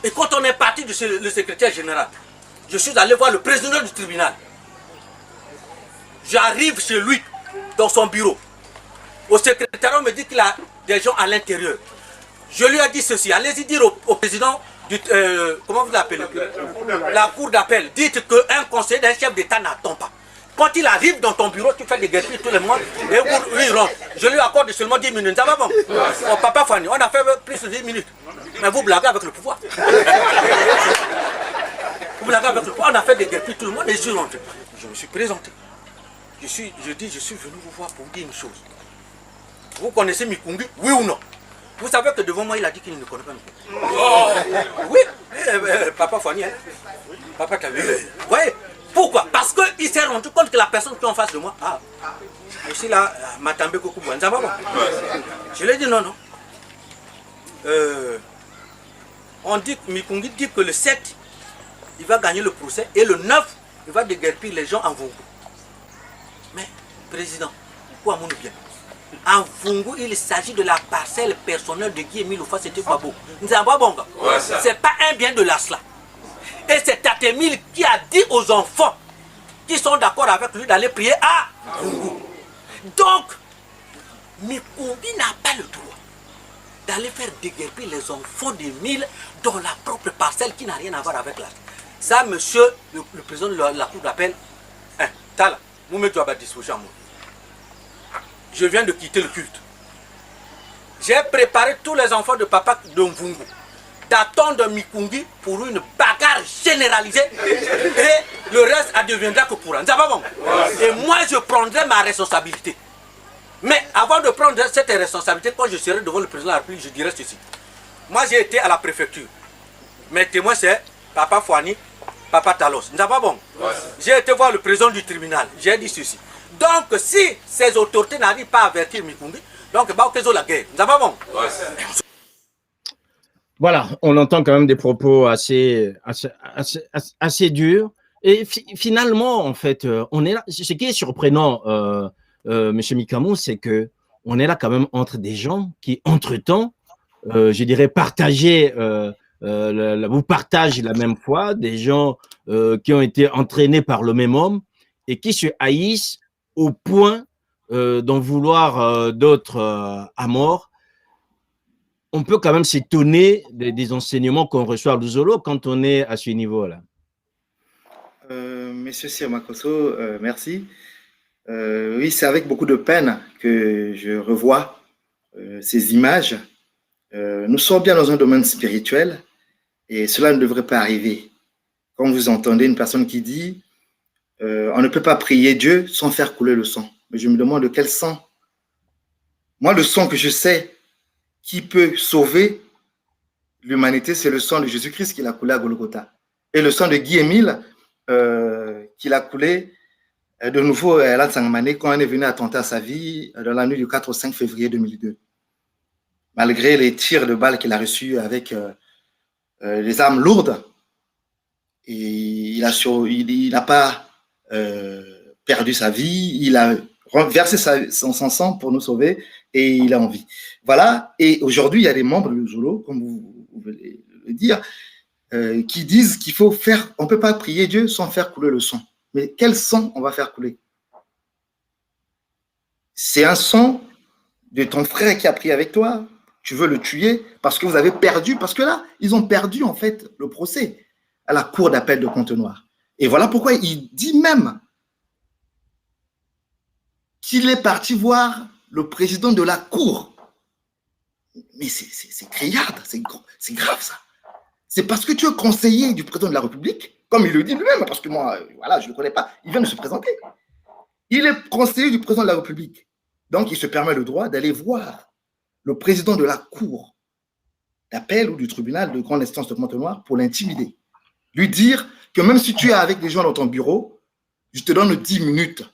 Et quand on est parti du secrétaire général, je suis allé voir le président du tribunal. J'arrive chez lui, dans son bureau. Au secrétaire, on me dit qu'il a des gens à l'intérieur. Je lui ai dit ceci, allez-y dire au président du... comment vous l'appelez? La cour d'appel. Dites qu'un conseiller d'un chef d'État n'attend pas. Quand il arrive dans ton bureau, tu fais des guerpilles tous les mois, et lui il rentre. Je lui accorde seulement 10 minutes. Ça va bon? Oh, papa Fanny, on a fait plus de 10 minutes. Mais vous blaguez avec le pouvoir. Vous blaguez avec le pouvoir. On a fait des guerpilles, tout le monde est sur rentré. Je me suis présenté. Je dis, je suis venu vous voir pour vous dire une chose. Vous connaissez Mikungi, oui ou non? Vous savez que devant moi, il a dit qu'il ne connaît pas Mikungi. Oh. Oui, Papa Fouani, hein? Papa Kavi. Vous voyez? Pourquoi? Parce qu'il s'est rendu compte que la personne qui est en face de moi, je suis là, Matambe Kokou, je lui ai dit non, non. On dit que Mikungi dit que le 7, il va gagner le procès et le 9, il va déguerpir les gens en Vungu. Mais, président, pourquoi mon bien? En Vungu, il s'agit de la parcelle personnelle de Guy Émile Ofa, c'était pas beau. C'est pas un bien de l'Asla. Et c'est Tatemil qui a dit aux enfants qui sont d'accord avec lui d'aller prier à Vungu. Donc, Mikungi n'a pas le droit d'aller faire déguerpir les enfants d'Émile dans la propre parcelle qui n'a rien à voir avec l'Asla. Ça, monsieur le président de la cour d'appel, Tala, je viens de quitter le culte. J'ai préparé tous les enfants de papa de Mvungu d'attendre Mikungi pour une bagarre généralisée et le reste adviendra que pour un. Et moi, je prendrai ma responsabilité. Mais avant de prendre cette responsabilité, quand je serai devant le président de la République, je dirai ceci. Moi, j'ai été à la préfecture. Mes témoins, c'est Papa Fouani, Papa Talos. J'ai été voir le président du tribunal. J'ai dit ceci. Donc, si ces autorités n'arrivent pas à avertir Mikungi, donc, la guerre. Voilà, on entend quand même des propos assez durs. Et finalement, en fait, on est là. Ce qui est surprenant, M. Mikamou, c'est que on est là quand même entre des gens qui, entre-temps, je dirais, vous partagent la même foi, des gens qui ont été entraînés par le même homme et qui se haïssent au point d'en vouloir d'autres à mort. On peut quand même s'étonner des enseignements qu'on reçoit à Luzolo quand on est à ce niveau-là. Monsieur Siamakoso, merci. Oui, c'est avec beaucoup de peine que je revois ces images. Nous sommes bien dans un domaine spirituel et cela ne devrait pas arriver. Quand vous entendez une personne qui dit on ne peut pas prier Dieu sans faire couler le sang. Mais je me demande de quel sang. Moi, le sang que je sais qui peut sauver l'humanité, c'est le sang de Jésus-Christ qu'il a coulé à Golgotha. Et le sang de Guy Émile qu'il a coulé de nouveau à la Tsangmané quand on est venu attenter à sa vie dans la nuit du 4 au 5 février 2002. Malgré les tirs de balles qu'il a reçus avec les armes lourdes, et il n'a pas perdu sa vie, il a versé son sang pour nous sauver et il a envie. Voilà, et aujourd'hui, il y a des membres de Zolo, comme vous voulez le dire, qui disent qu'il faut faire, on ne peut pas prier Dieu sans faire couler le sang. Mais quel sang on va faire couler? C'est un sang de ton frère qui a prié avec toi, tu veux le tuer parce que vous avez perdu, parce que là, ils ont perdu en fait le procès à la cour d'appel de Pointe-Noire. Et voilà pourquoi il dit même qu'il est parti voir le président de la cour. Mais c'est criarde, c'est grave ça. C'est parce que tu es conseiller du président de la République, comme il le dit lui-même, parce que moi, voilà, je ne le connais pas, il vient de se présenter. Il est conseiller du président de la République. Donc, il se permet le droit d'aller voir le président de la cour d'appel ou du tribunal de grande instance de Pointe-Noire pour l'intimider. Lui dire que même si tu es avec des gens dans ton bureau, je te donne 10 minutes.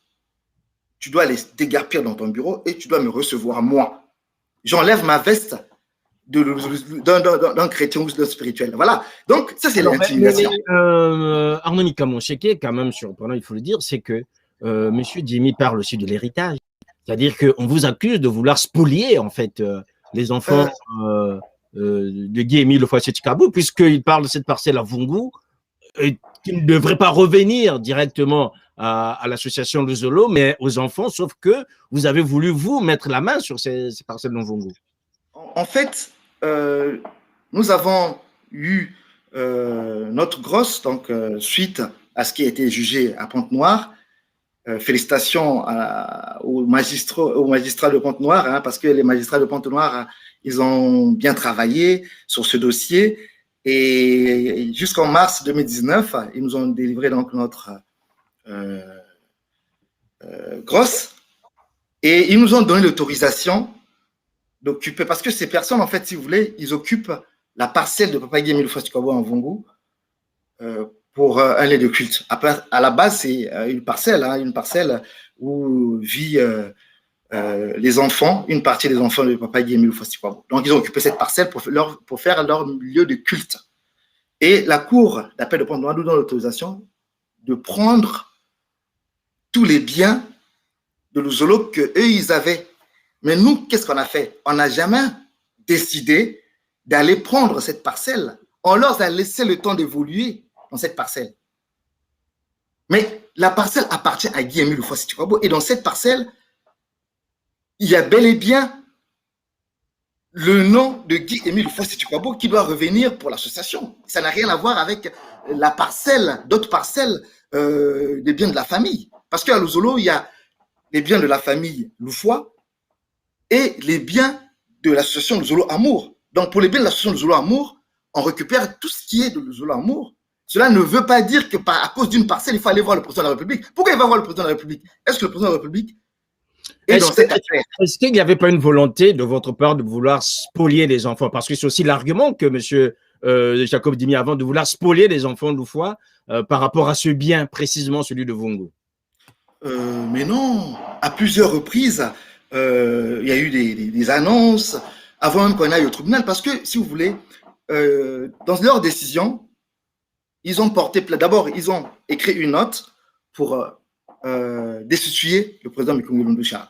Tu dois les déguerpir dans ton bureau et tu dois me recevoir moi. J'enlève ma veste d'un chrétien ou d'un spirituel. Voilà. Donc, ça, c'est l'intimidation. Arnaud Mikamou, ce qui est quand même surprenant, il faut le dire, c'est que M. Jimmy parle aussi de l'héritage. C'est-à-dire qu'on vous accuse de vouloir spolier, en fait, les enfants de Guy Émile Ofa-Setchikabou, puisqu'il parle de cette parcelle à Vungu, qui ne devrait pas revenir directement à l'association Luzolo, mais aux enfants, sauf que vous avez voulu, vous, mettre la main sur ces parcelles de Vungu. En fait, nous avons eu notre grosse, donc suite à ce qui a été jugé à Pointe-Noire. Félicitations aux magistrats de Pointe-Noire, hein, parce que les magistrats de Pointe-Noire, Ils ont bien travaillé sur ce dossier. Et jusqu'en mars 2019, ils nous ont délivré donc notre grosse. Et ils nous ont donné l'autorisation d'occuper, parce que ces personnes, en fait, si vous voulez, ils occupent la parcelle de Papa Guy Émile Houphouët-Boigny en Vungu pour un lieu de culte. À la base, c'est une parcelle où vivent les enfants, une partie des enfants de Papa Guy Émile Houphouët-Boigny. Donc, ils ont occupé cette parcelle pour faire leur lieu de culte. Et la Cour d'appel de Pointe-Noire nous donne l'autorisation de prendre tous les biens de l'Ouzolo qu'eux, ils avaient. Mais nous, qu'est-ce qu'on a fait? On n'a jamais décidé d'aller prendre cette parcelle. On leur a laissé le temps d'évoluer dans cette parcelle. Mais la parcelle appartient à Guy Émile Houphouët-Boigny. Et dans cette parcelle, il y a bel et bien le nom de Guy Émile Houphouët-Boigny qui doit revenir pour l'association. Ça n'a rien à voir avec la parcelle, d'autres parcelles des biens de la famille. Parce qu'à l'Ouzolo, il y a les biens de la famille Loufoua et les biens de l'association Luzolo Amour. Donc, pour les biens de l'association Luzolo Amour, on récupère tout ce qui est de Luzolo Amour. Cela ne veut pas dire que à cause d'une parcelle, il faut aller voir le président de la République. Pourquoi il va voir le président de la République? Est-ce que le président de la République est dans cette affaire? Est-ce qu'il n'y avait pas une volonté de votre part de vouloir spolier les enfants? Parce que c'est aussi l'argument que M. Jacob dit avant, de vouloir spolier les enfants de Loufoua par rapport à ce bien, précisément celui de Vungu. Mais non, à plusieurs reprises, il y a eu des annonces avant même qu'on aille au tribunal, parce que, si vous voulez, dans leur décision, ils ont porté plainte. D'abord, ils ont écrit une note pour destituer le président Micoungou Londo Charles.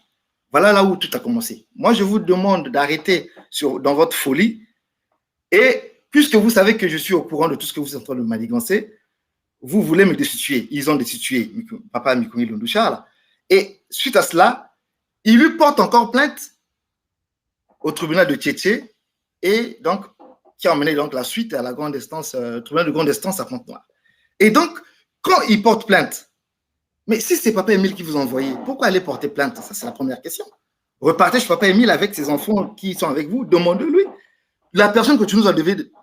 Voilà là où tout a commencé. Moi, je vous demande d'arrêter dans votre folie, et puisque vous savez que je suis au courant de tout ce que vous êtes en train de manigancer, vous voulez me destituer. Ils ont destitué Papa Micoungou Londo Charles. Et suite à cela, ils lui portent encore plainte au tribunal de Tchétché, et donc, qui a emmené donc la suite à la grande instance, tribunal de grande instance à Pointe-Noire. Et donc, quand ils portent plainte, mais si c'est Papa Émile qui vous a envoyé, pourquoi aller porter plainte? Ça, c'est la première question. Repartez chez Papa Émile avec ses enfants qui sont avec vous, demandez-lui. La personne que tu nous as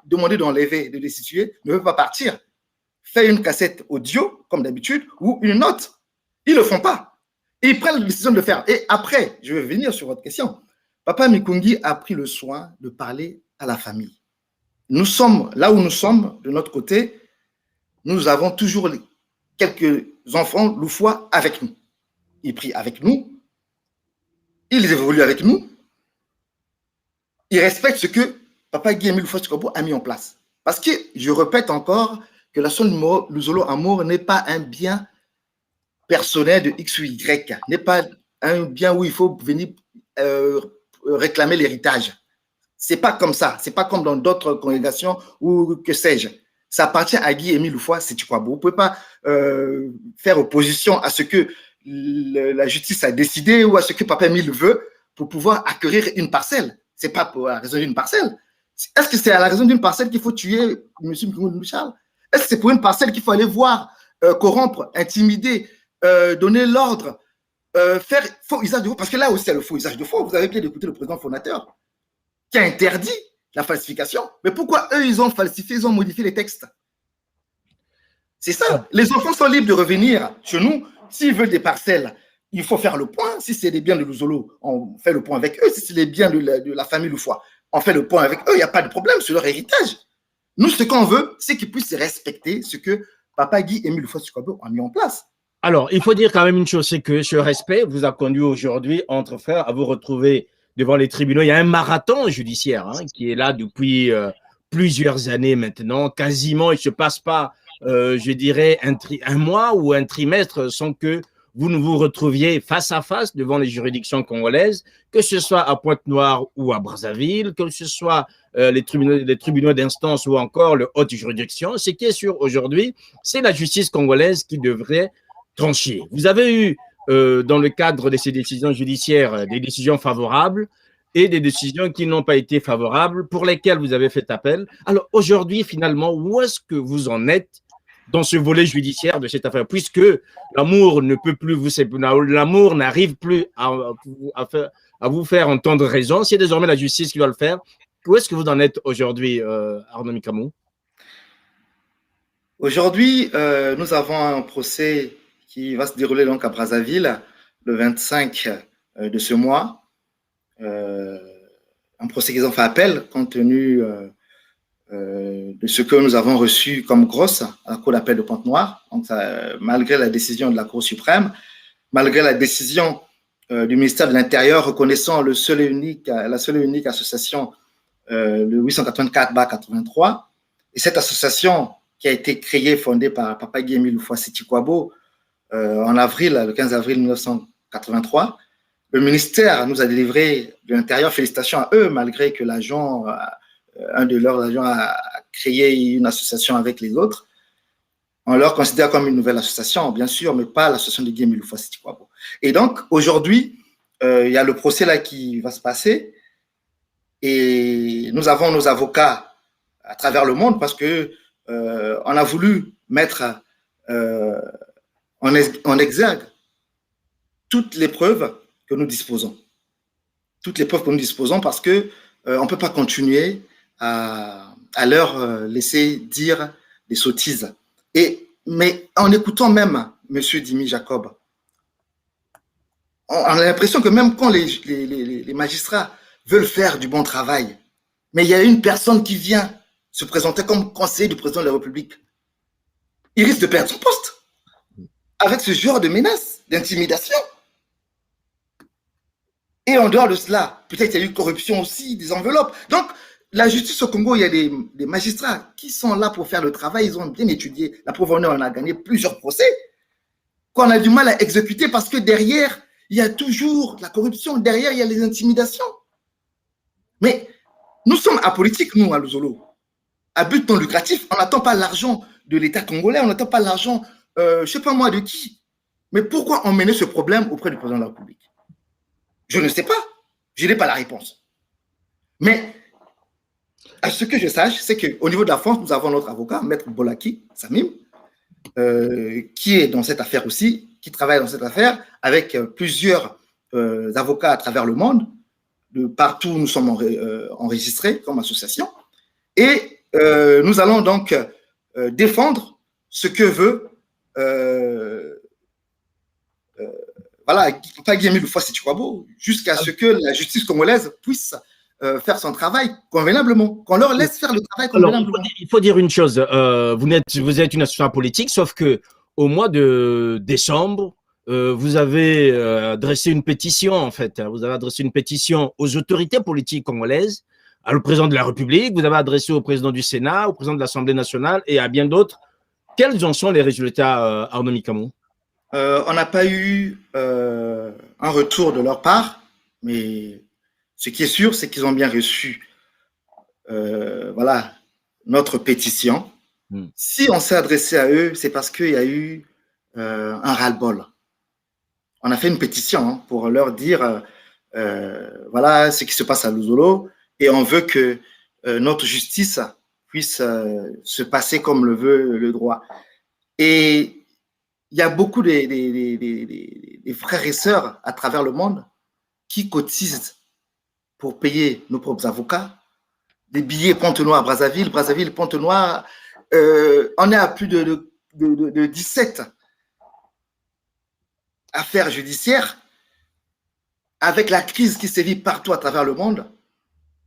demandé d'enlever, de destituer, ne veut pas partir. Fais une cassette audio, comme d'habitude, ou une note. Ils ne le font pas. Ils prennent la décision de le faire. Et après, je vais venir sur votre question. Papa Micoungou a pris le soin de parler à la famille. Nous sommes, là où nous sommes, de notre côté, nous avons toujours quelques enfants Loufoua avec nous. Ils prient avec nous, ils évoluent avec nous, ils respectent ce que Papa Guy Émile Houphouët-Boigny a mis en place. Parce que, je répète encore, que la seule Luzolo Amour n'est pas un bien personnel de X ou Y, n'est pas un bien où il faut venir réclamer l'héritage. C'est pas comme ça. C'est pas comme dans d'autres congrégations ou que sais-je. Ça appartient à Guy Émile Houphouët-Boigny. Vous pouvez pas faire opposition à ce que la justice a décidé ou à ce que Papa Émile veut pour pouvoir acquérir une parcelle. C'est pas pour la raison d'une parcelle. Est-ce que c'est à la raison d'une parcelle qu'il faut tuer M. Micoungou Charles? Est-ce que c'est pour une parcelle qu'il faut aller voir, corrompre, intimider, donner l'ordre, faire faux usage de faux? Parce que là aussi, c'est le faux usage de faux. Vous avez bien écouté le président fondateur qui a interdit la falsification. Mais pourquoi eux, ils ont falsifié, ils ont modifié les textes? C'est ça. Les enfants sont libres de revenir chez nous. S'ils veulent des parcelles, il faut faire le point. Si c'est des biens de Luzolo, on fait le point avec eux. Si c'est les biens de la famille Loufoua, on fait le point avec eux. Il n'y a pas de problème sur leur héritage. Nous, ce qu'on veut, c'est qu'ils puissent respecter ce que Papa Guy Émile Houphouët-Boigny a mis en place. Alors, il faut dire quand même une chose, c'est que ce respect vous a conduit aujourd'hui, entre frères, à vous retrouver devant les tribunaux. Il y a un marathon judiciaire qui est là depuis plusieurs années maintenant. Quasiment, il ne se passe pas, je dirais, un mois ou un trimestre sans que vous ne vous retrouviez face à face devant les juridictions congolaises, que ce soit à Pointe-Noire ou à Brazzaville, que ce soit les tribunaux d'instance ou encore le haute juridiction. Ce qui est sûr aujourd'hui, c'est la justice congolaise qui devrait trancher. Vous avez eu dans le cadre de ces décisions judiciaires, des décisions favorables et des décisions qui n'ont pas été favorables, pour lesquelles vous avez fait appel. Alors aujourd'hui, finalement, où est-ce que vous en êtes dans ce volet judiciaire de cette affaire, puisque l'amour ne peut plus l'amour n'arrive plus à vous faire entendre raison. C'est désormais la justice qui doit le faire. Où est-ce que vous en êtes aujourd'hui, Arnaud Mikamou? Aujourd'hui, nous avons un procès qui va se dérouler donc à Brazzaville le 25 de ce mois. Un procès qu'ils ont fait appel compte tenu de ce que nous avons reçu comme grosse à la Cour d'appel de Pointe-Noire. Donc, malgré la décision de la Cour suprême, malgré la décision du ministère de l'Intérieur reconnaissant la seule et unique association, le 884-83, et cette association qui a été créée, fondée par Papa Guy-Émile Houphouët-Boigny en avril, le 15 avril 1983. Le ministère nous a délivré de l'Intérieur, félicitations à eux, malgré que l'agent, un de leurs agents a créé une association avec les autres. On leur considère comme une nouvelle association, bien sûr, mais pas l'association de Guy-Émile Houphouët-Boigny. Et donc, aujourd'hui, il y a le procès là qui va se passer et nous avons nos avocats à travers le monde parce que on a voulu mettre en exergue toutes les preuves que nous disposons. Toutes les preuves que nous disposons parce que on ne peut pas continuer à leur laisser dire des sottises. Mais en écoutant même M. Dimi Jacob, on a l'impression que même quand les magistrats veulent faire du bon travail, mais il y a une personne qui vient se présenter comme conseiller du président de la République, il risque de perdre son poste avec ce genre de menaces, d'intimidation. Et en dehors de cela, peut-être il y a eu corruption aussi, des enveloppes. Donc, la justice au Congo, il y a des magistrats qui sont là pour faire le travail, ils ont bien étudié. La preuve, on a gagné plusieurs procès qu'on a du mal à exécuter parce que derrière, il y a toujours la corruption, derrière, il y a les intimidations. Mais nous sommes apolitiques, nous, à Luzolo. À but non lucratif, on n'attend pas l'argent de l'État congolais, on n'attend pas l'argent, je ne sais pas moi de qui. Mais pourquoi emmener ce problème auprès du président de la République? Je ne sais pas. Je n'ai pas la réponse. Mais à ce que je sache, c'est qu'au niveau de la France, nous avons notre avocat, Maître Bolaki Samim, qui est dans cette affaire aussi, qui travaille dans cette affaire avec plusieurs avocats à travers le monde. De partout où nous sommes enregistrés comme association. Et nous allons donc défendre ce que veut voilà, pas Guy-Émile Houphouët-Boigny, jusqu'à ce que la justice congolaise puisse faire son travail convenablement, qu'on leur laisse faire le travail convenablement. Alors, il faut dire une chose, vous êtes une association politique, sauf que au mois de décembre, vous avez adressé une pétition, en fait. Vous avez adressé une pétition aux autorités politiques congolaises, au président de la République, vous avez adressé au président du Sénat, au président de l'Assemblée nationale et à bien d'autres. Quels en sont les résultats, Arnaud Mikamou? On n'a pas eu un retour de leur part, mais ce qui est sûr, c'est qu'ils ont bien reçu voilà, notre pétition. Si on s'est adressé à eux, c'est parce qu'il y a eu un ras-le-bol. On a fait une pétition pour leur dire voilà ce qui se passe à Luzolo et on veut que notre justice puisse se passer comme le veut le droit. Et il y a beaucoup de frères et sœurs à travers le monde qui cotisent pour payer nos propres avocats. Des billets Pointe-Noire, Brazzaville, Pointe-Noire, on est à plus de 17 affaires judiciaires. Avec la crise qui sévit partout à travers le monde,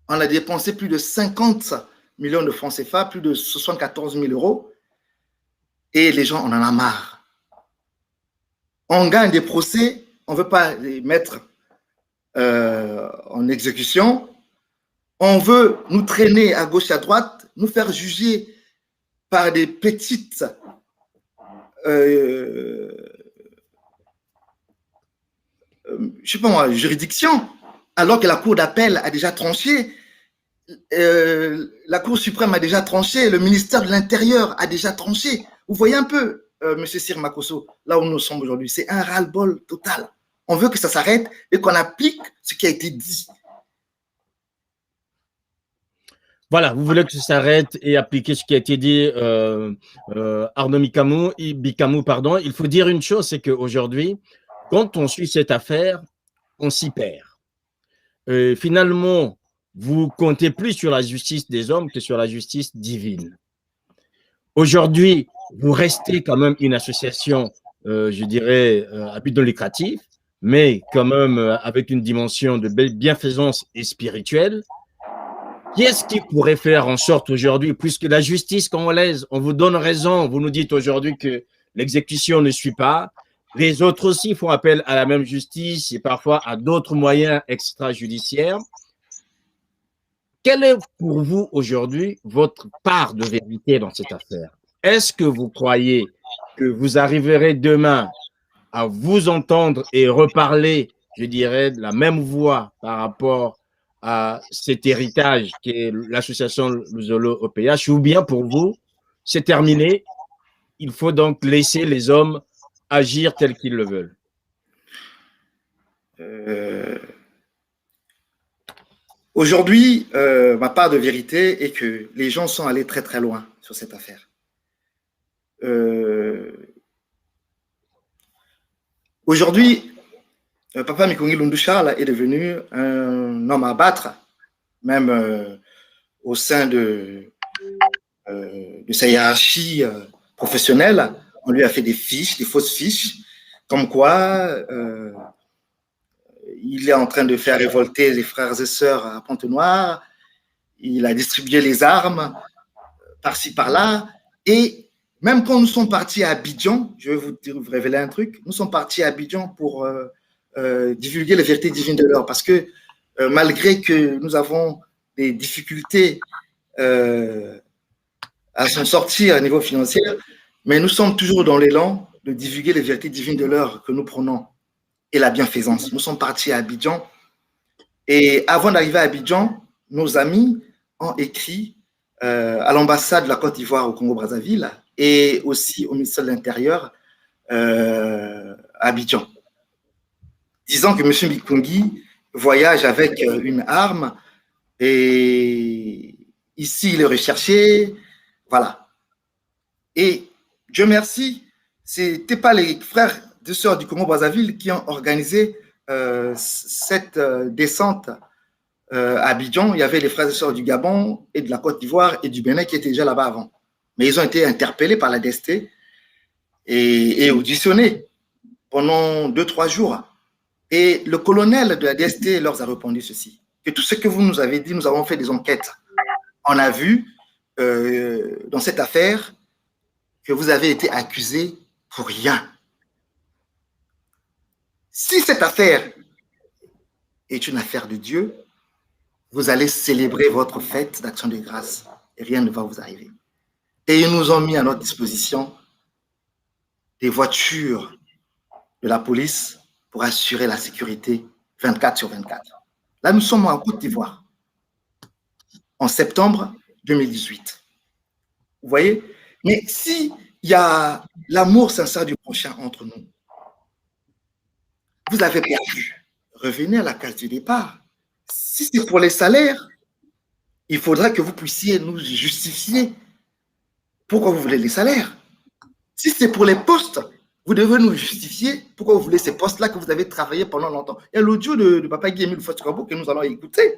on a dépensé plus de 50 millions de francs CFA, plus de 74 000 euros. Et les gens, on en a marre. On gagne des procès, on ne veut pas les mettre en exécution. On veut nous traîner à gauche et à droite, nous faire juger par des petites je sais pas moi, juridiction, alors que la Cour d'appel a déjà tranché, la Cour suprême a déjà tranché, le ministère de l'Intérieur a déjà tranché. Vous voyez un peu, M. Cyr Makosso, là où nous sommes aujourd'hui, c'est un ras-le-bol total. On veut que ça s'arrête et qu'on applique ce qui a été dit. Voilà, vous voulez que ça s'arrête et appliquer ce qui a été dit, Arnaud Mikamou, pardon. Il faut dire une chose, c'est qu'aujourd'hui, quand on suit cette affaire, on s'y perd. finalement, vous comptez plus sur la justice des hommes que sur la justice divine. Aujourd'hui, vous restez quand même une association, je dirais, à but non lucratif, mais quand même avec une dimension de bienfaisance et spirituelle. Qu'est-ce qui pourrait faire en sorte aujourd'hui, puisque la justice congolaise, on vous donne raison, vous nous dites aujourd'hui que l'exécution ne suit pas, les autres aussi font appel à la même justice et parfois à d'autres moyens extrajudiciaires. Quelle est pour vous aujourd'hui votre part de vérité dans cette affaire? Est-ce que vous croyez que vous arriverez demain à vous entendre et reparler, je dirais, de la même voix par rapport à cet héritage qui est l'association Luzolo OPH, ou bien pour vous, c'est terminé, il faut donc laisser les hommes agir tels qu'ils le veulent? Aujourd'hui, ma part de vérité est que les gens sont allés très très loin sur cette affaire. Aujourd'hui, Papa Mikongi Lundu Charles est devenu un homme à battre, même au sein de sa hiérarchie professionnelle. On lui a fait des fiches, des fausses fiches, comme quoi il est en train de faire révolter les frères et sœurs à Pointe-Noire. Il a distribué les armes par-ci, par-là. Et même quand nous sommes partis à Abidjan, je vais vous révéler un truc, nous sommes partis à Abidjan pour divulguer les vérités divines de l'heure. Parce que malgré que nous avons des difficultés à s'en sortir à niveau financier, mais nous sommes toujours dans l'élan de divulguer les vérités divines de l'heure que nous prenons et la bienfaisance. Nous sommes partis à Abidjan et avant d'arriver à Abidjan, nos amis ont écrit à l'ambassade de la Côte d'Ivoire au Congo-Brazzaville et aussi au ministère de l'Intérieur à Abidjan, disant que M. Mikongi voyage avec une arme et ici il est recherché, voilà. Et Dieu merci, ce n'étaient pas les frères et sœurs du Congo-Brazzaville qui ont organisé cette descente à Abidjan. Il y avait les frères et sœurs du Gabon et de la Côte d'Ivoire et du Bénin qui étaient déjà là-bas avant. Mais ils ont été interpellés par la DST et auditionnés pendant 2-3 jours. Et le colonel de la DST leur a répondu ceci, que tout ce que vous nous avez dit, nous avons fait des enquêtes. On a vu dans cette affaire que vous avez été accusé pour rien. Si cette affaire est une affaire de Dieu, vous allez célébrer votre fête d'action de grâce et rien ne va vous arriver. Et ils nous ont mis à notre disposition des voitures de la police pour assurer la sécurité 24/24. Là, nous sommes en Côte d'Ivoire, en septembre 2018. Vous voyez? Mais s'il y a l'amour sincère du prochain entre nous, vous avez perdu. Revenez à la case du départ. Si c'est pour les salaires, il faudra que vous puissiez nous justifier pourquoi vous voulez les salaires. Si c'est pour les postes, vous devez nous justifier pourquoi vous voulez ces postes-là que vous avez travaillé pendant longtemps. Il y a l'audio de Papa Guy-Émile Fotikabo que nous allons écouter,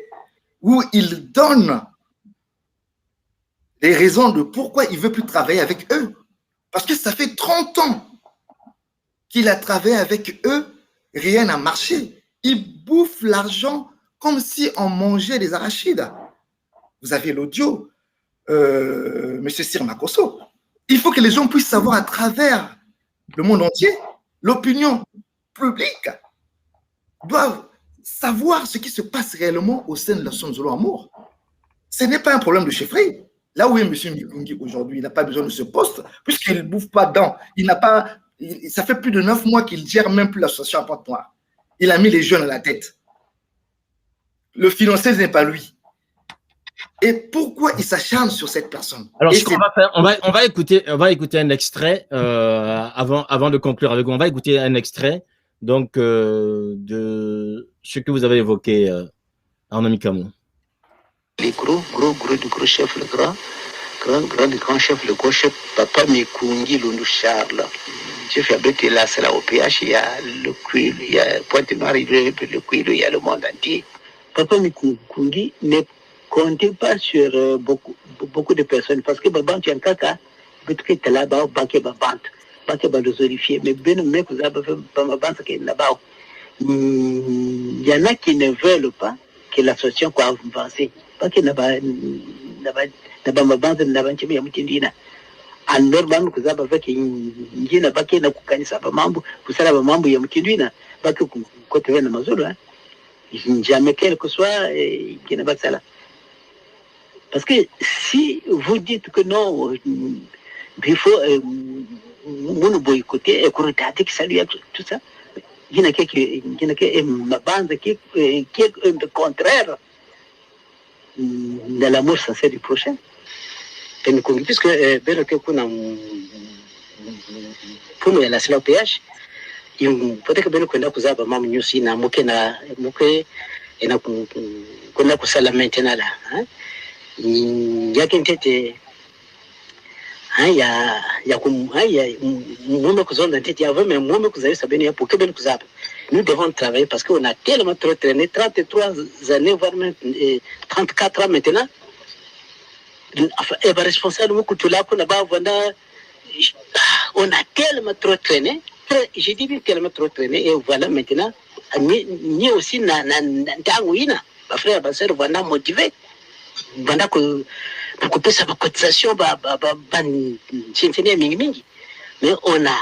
où il donne les raisons de pourquoi il ne veut plus travailler avec eux. Parce que ça fait 30 ans qu'il a travaillé avec eux, rien n'a marché. Il bouffe l'argent comme si on mangeait des arachides. Vous avez l'audio, M. Sir Makosso. Il faut que les gens puissent savoir à travers le monde entier, l'opinion publique doit savoir ce qui se passe réellement au sein de la Sonzolo Amour. Ce n'est pas un problème de chefferie. Là où est M. Mikongi aujourd'hui, il n'a pas besoin de ce poste, puisqu'il ne bouffe pas dedans. Ça fait plus de 9 mois qu'il ne gère même plus l'association à Pointe-Noire. Il a mis les jeunes à la tête. Le financier n'est pas lui. Et pourquoi il s'acharne sur cette personne? Alors, ce qu'on va faire, on va écouter un extrait avant de conclure avec vous. On va écouter un extrait donc de ce que vous avez évoqué, Arnaud Mikamou. Les gros chefs, le grand chef, le gros chef, Papa Mikongi Lundu Charles. Chef Abet est là, c'est la OPH, il y a le Cuil, il y a Pointe-Noire, il y a le Cuil, il y a le monde entier. Papa Mikungi ne comptait pas sur beaucoup de personnes parce que Babant, tu as un caca, tu es là-bas, Banque Babant, Banque Badozorifié, mais Ben Mekouza, Babant, il y en a qui ne veulent pas que l'association soit avancée. Parce que n'a-ba Babant, n'a-ba Nchimi Yamutindina. Alors, bam kuzaba vaki ngina baki na kukanisa ba mambo kusala ba mambo ya mkindwina baki kote vena mazulu jamais quel que soit ngina basala parce que si vous dites que non il faut mon boycotter et contacter que salut tout ça ngina que ma bande qui est le contraire de l'amour sincère du prochain. Puisque belo que kuna pumu ya lasila PH peut-être que belo kwenda kuzaba mamu nyusi na muke ena kuna kusala maintenant là yake ntete ya mume kuzonda ntete ya vraiment mume kuzayo sabeni ya poke belo kuzaba. Nous devons travailler parce qu'on a tellement trop traîné 33 années voire même 34 ans maintenant. Et responsable on a tellement trop traîné, j'ai dit bien tellement trop traîné, et voilà maintenant, ni aussi na frère Basser voilà motivé, voilà que pour couper sa cotisation, mais on a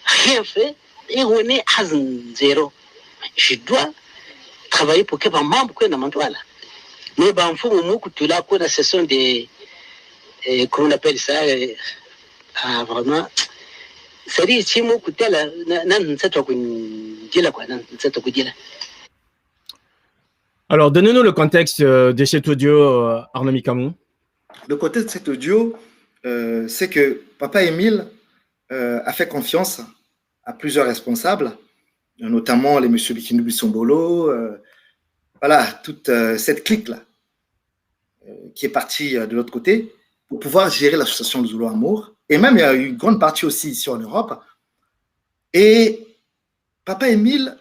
rien fait et on est à zéro. Je dois travailler pour que ma membre que na mantoala. Mais ben faut que là quoi ce sont des comment on appelle ça vraiment c'est dit si moi que là nan ça toi dire quoi nan ça toi dire. Alors donnez-nous le contexte de cet audio Arnaud Mikamou. Le contexte de cet audio c'est que Papa Émile a fait confiance à plusieurs responsables, notamment les monsieur Bikini Bissombolo, voilà, toute cette clique-là qui est partie de l'autre côté pour pouvoir gérer l'association de Zulu Amour. Et même, il y a eu une grande partie aussi ici en Europe. Et Papa Émile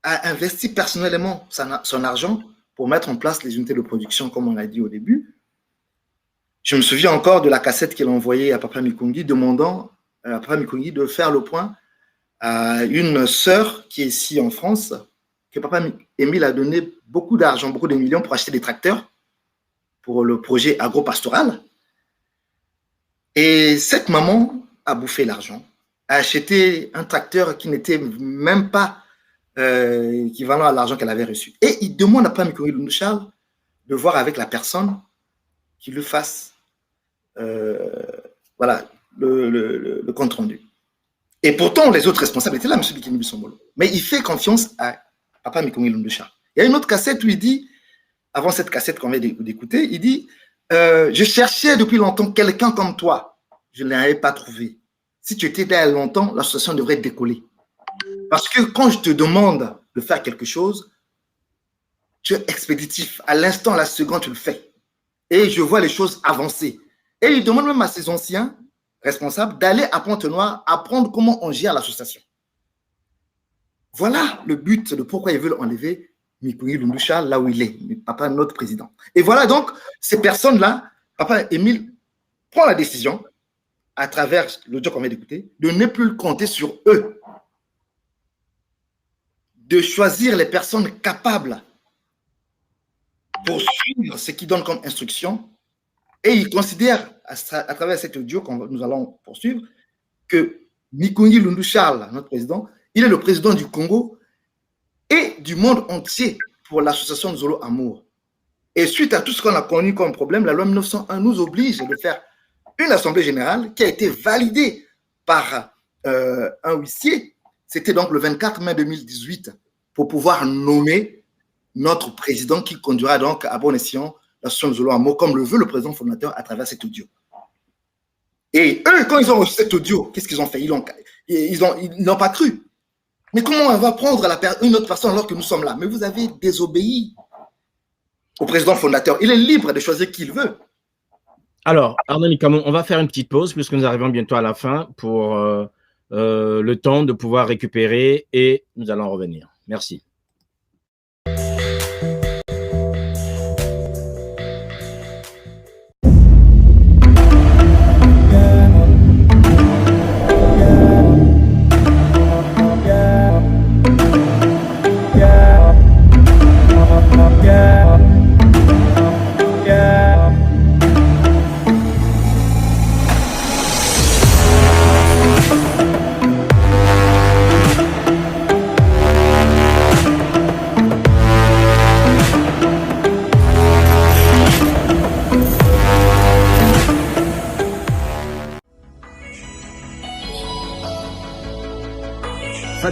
a investi personnellement son argent pour mettre en place les unités de production, comme on l'a dit au début. Je me souviens encore de la cassette qu'il a envoyée à Papa Mikungi, demandant à Papa Mikungi de faire le point à une sœur qui est ici en France, que Papa Émile a donné beaucoup d'argent, beaucoup de millions pour acheter des tracteurs pour le projet agro-pastoral. Et cette maman a bouffé l'argent, a acheté un tracteur qui n'était même pas équivalent à l'argent qu'elle avait reçu. Et il demande à Papa Mikungi Charles de voir avec la personne qui lui fasse voilà, le compte rendu. Et pourtant, les autres responsables étaient là, M. Bikini Bissombolo. Mais il fait confiance à Papa Mikungi Charles. Il y a une autre cassette où il dit, avant cette cassette qu'on vient d'écouter, il dit je cherchais depuis longtemps quelqu'un comme toi. Je ne l'avais pas trouvé. Si tu étais là longtemps, l'association devrait décoller. Parce que quand je te demande de faire quelque chose, tu es expéditif. À l'instant, à la seconde, tu le fais. Et je vois les choses avancer. Et il demande même à ses anciens responsables d'aller à Pointe-Noire apprendre comment on gère l'association. Voilà le but de pourquoi ils veulent enlever Mikungi Charles là où il est, Papa, notre président. Et voilà donc, ces personnes-là, Papa Émile prend la décision, à travers l'audio qu'on vient d'écouter, de ne plus compter sur eux, de choisir les personnes capables pour suivre ce qu'ils donnent comme instruction. Et il considère, à travers cet audio que nous allons poursuivre, que Mikungi Charles, notre président, il est le président du Congo et du monde entier pour l'association de Zulu Amour. Et suite à tout ce qu'on a connu comme problème, la loi 1901 nous oblige de faire une assemblée générale qui a été validée par un huissier. C'était donc le 24 mai 2018 pour pouvoir nommer notre président qui conduira donc à bon escient l'association de Zulu Amour comme le veut le président fondateur à travers cet audio. Et eux, quand ils ont reçu cet audio, qu'est-ce qu'ils ont fait? Ils n'ont pas cru. Mais comment on va prendre une autre personne alors que nous sommes là? Mais vous avez désobéi au président fondateur. Il est libre de choisir qui il veut. Alors, Arnaud Mikamou, on va faire une petite pause puisque nous arrivons bientôt à la fin pour le temps de pouvoir récupérer et nous allons revenir. Merci.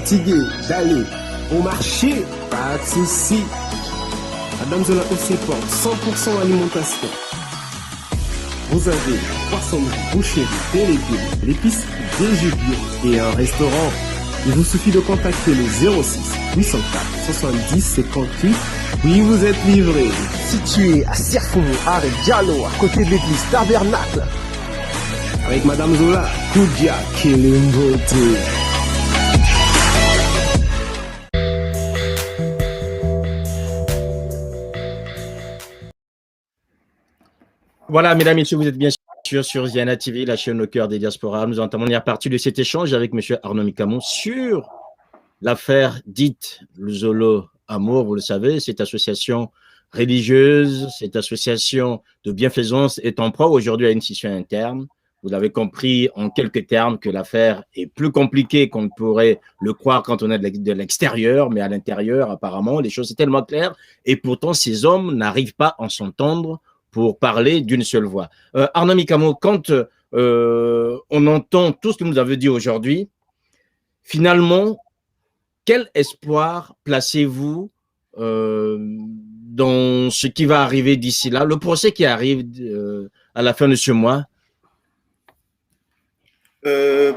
fatigué d'aller au marché? Pas de souci. Madame Zola aussi porte 100% alimentation. Vous avez poissonnerie, boucherie, des légumes, l'épice, des jus bio et un restaurant. Il vous suffit de contacter le 06 804 70 58. Oui, vous êtes livré. Situé à Sirfoumou, Arrêt Diallo, à côté de l'église Tabernacle. Avec Madame Zola, Koudia Kilimbote. Voilà, mesdames, messieurs, vous êtes bien sûr sur Ziana TV, la chaîne au cœur des diasporas. Nous entamons la première partie de cet échange avec M. Arnaud Micamon sur l'affaire dite Luzolo Amour. Vous le savez, cette association religieuse, cette association de bienfaisance est en proie aujourd'hui à une scission interne. Vous avez compris en quelques termes que l'affaire est plus compliquée qu'on ne pourrait le croire quand on est de l'extérieur, mais à l'intérieur, apparemment, les choses sont tellement claires et pourtant ces hommes n'arrivent pas à s'entendre pour parler d'une seule voix. Arnaud Micamon, quand on entend tout ce que vous avez dit aujourd'hui, finalement, quel espoir placez-vous dans ce qui va arriver d'ici là, le procès qui arrive à la fin de ce mois?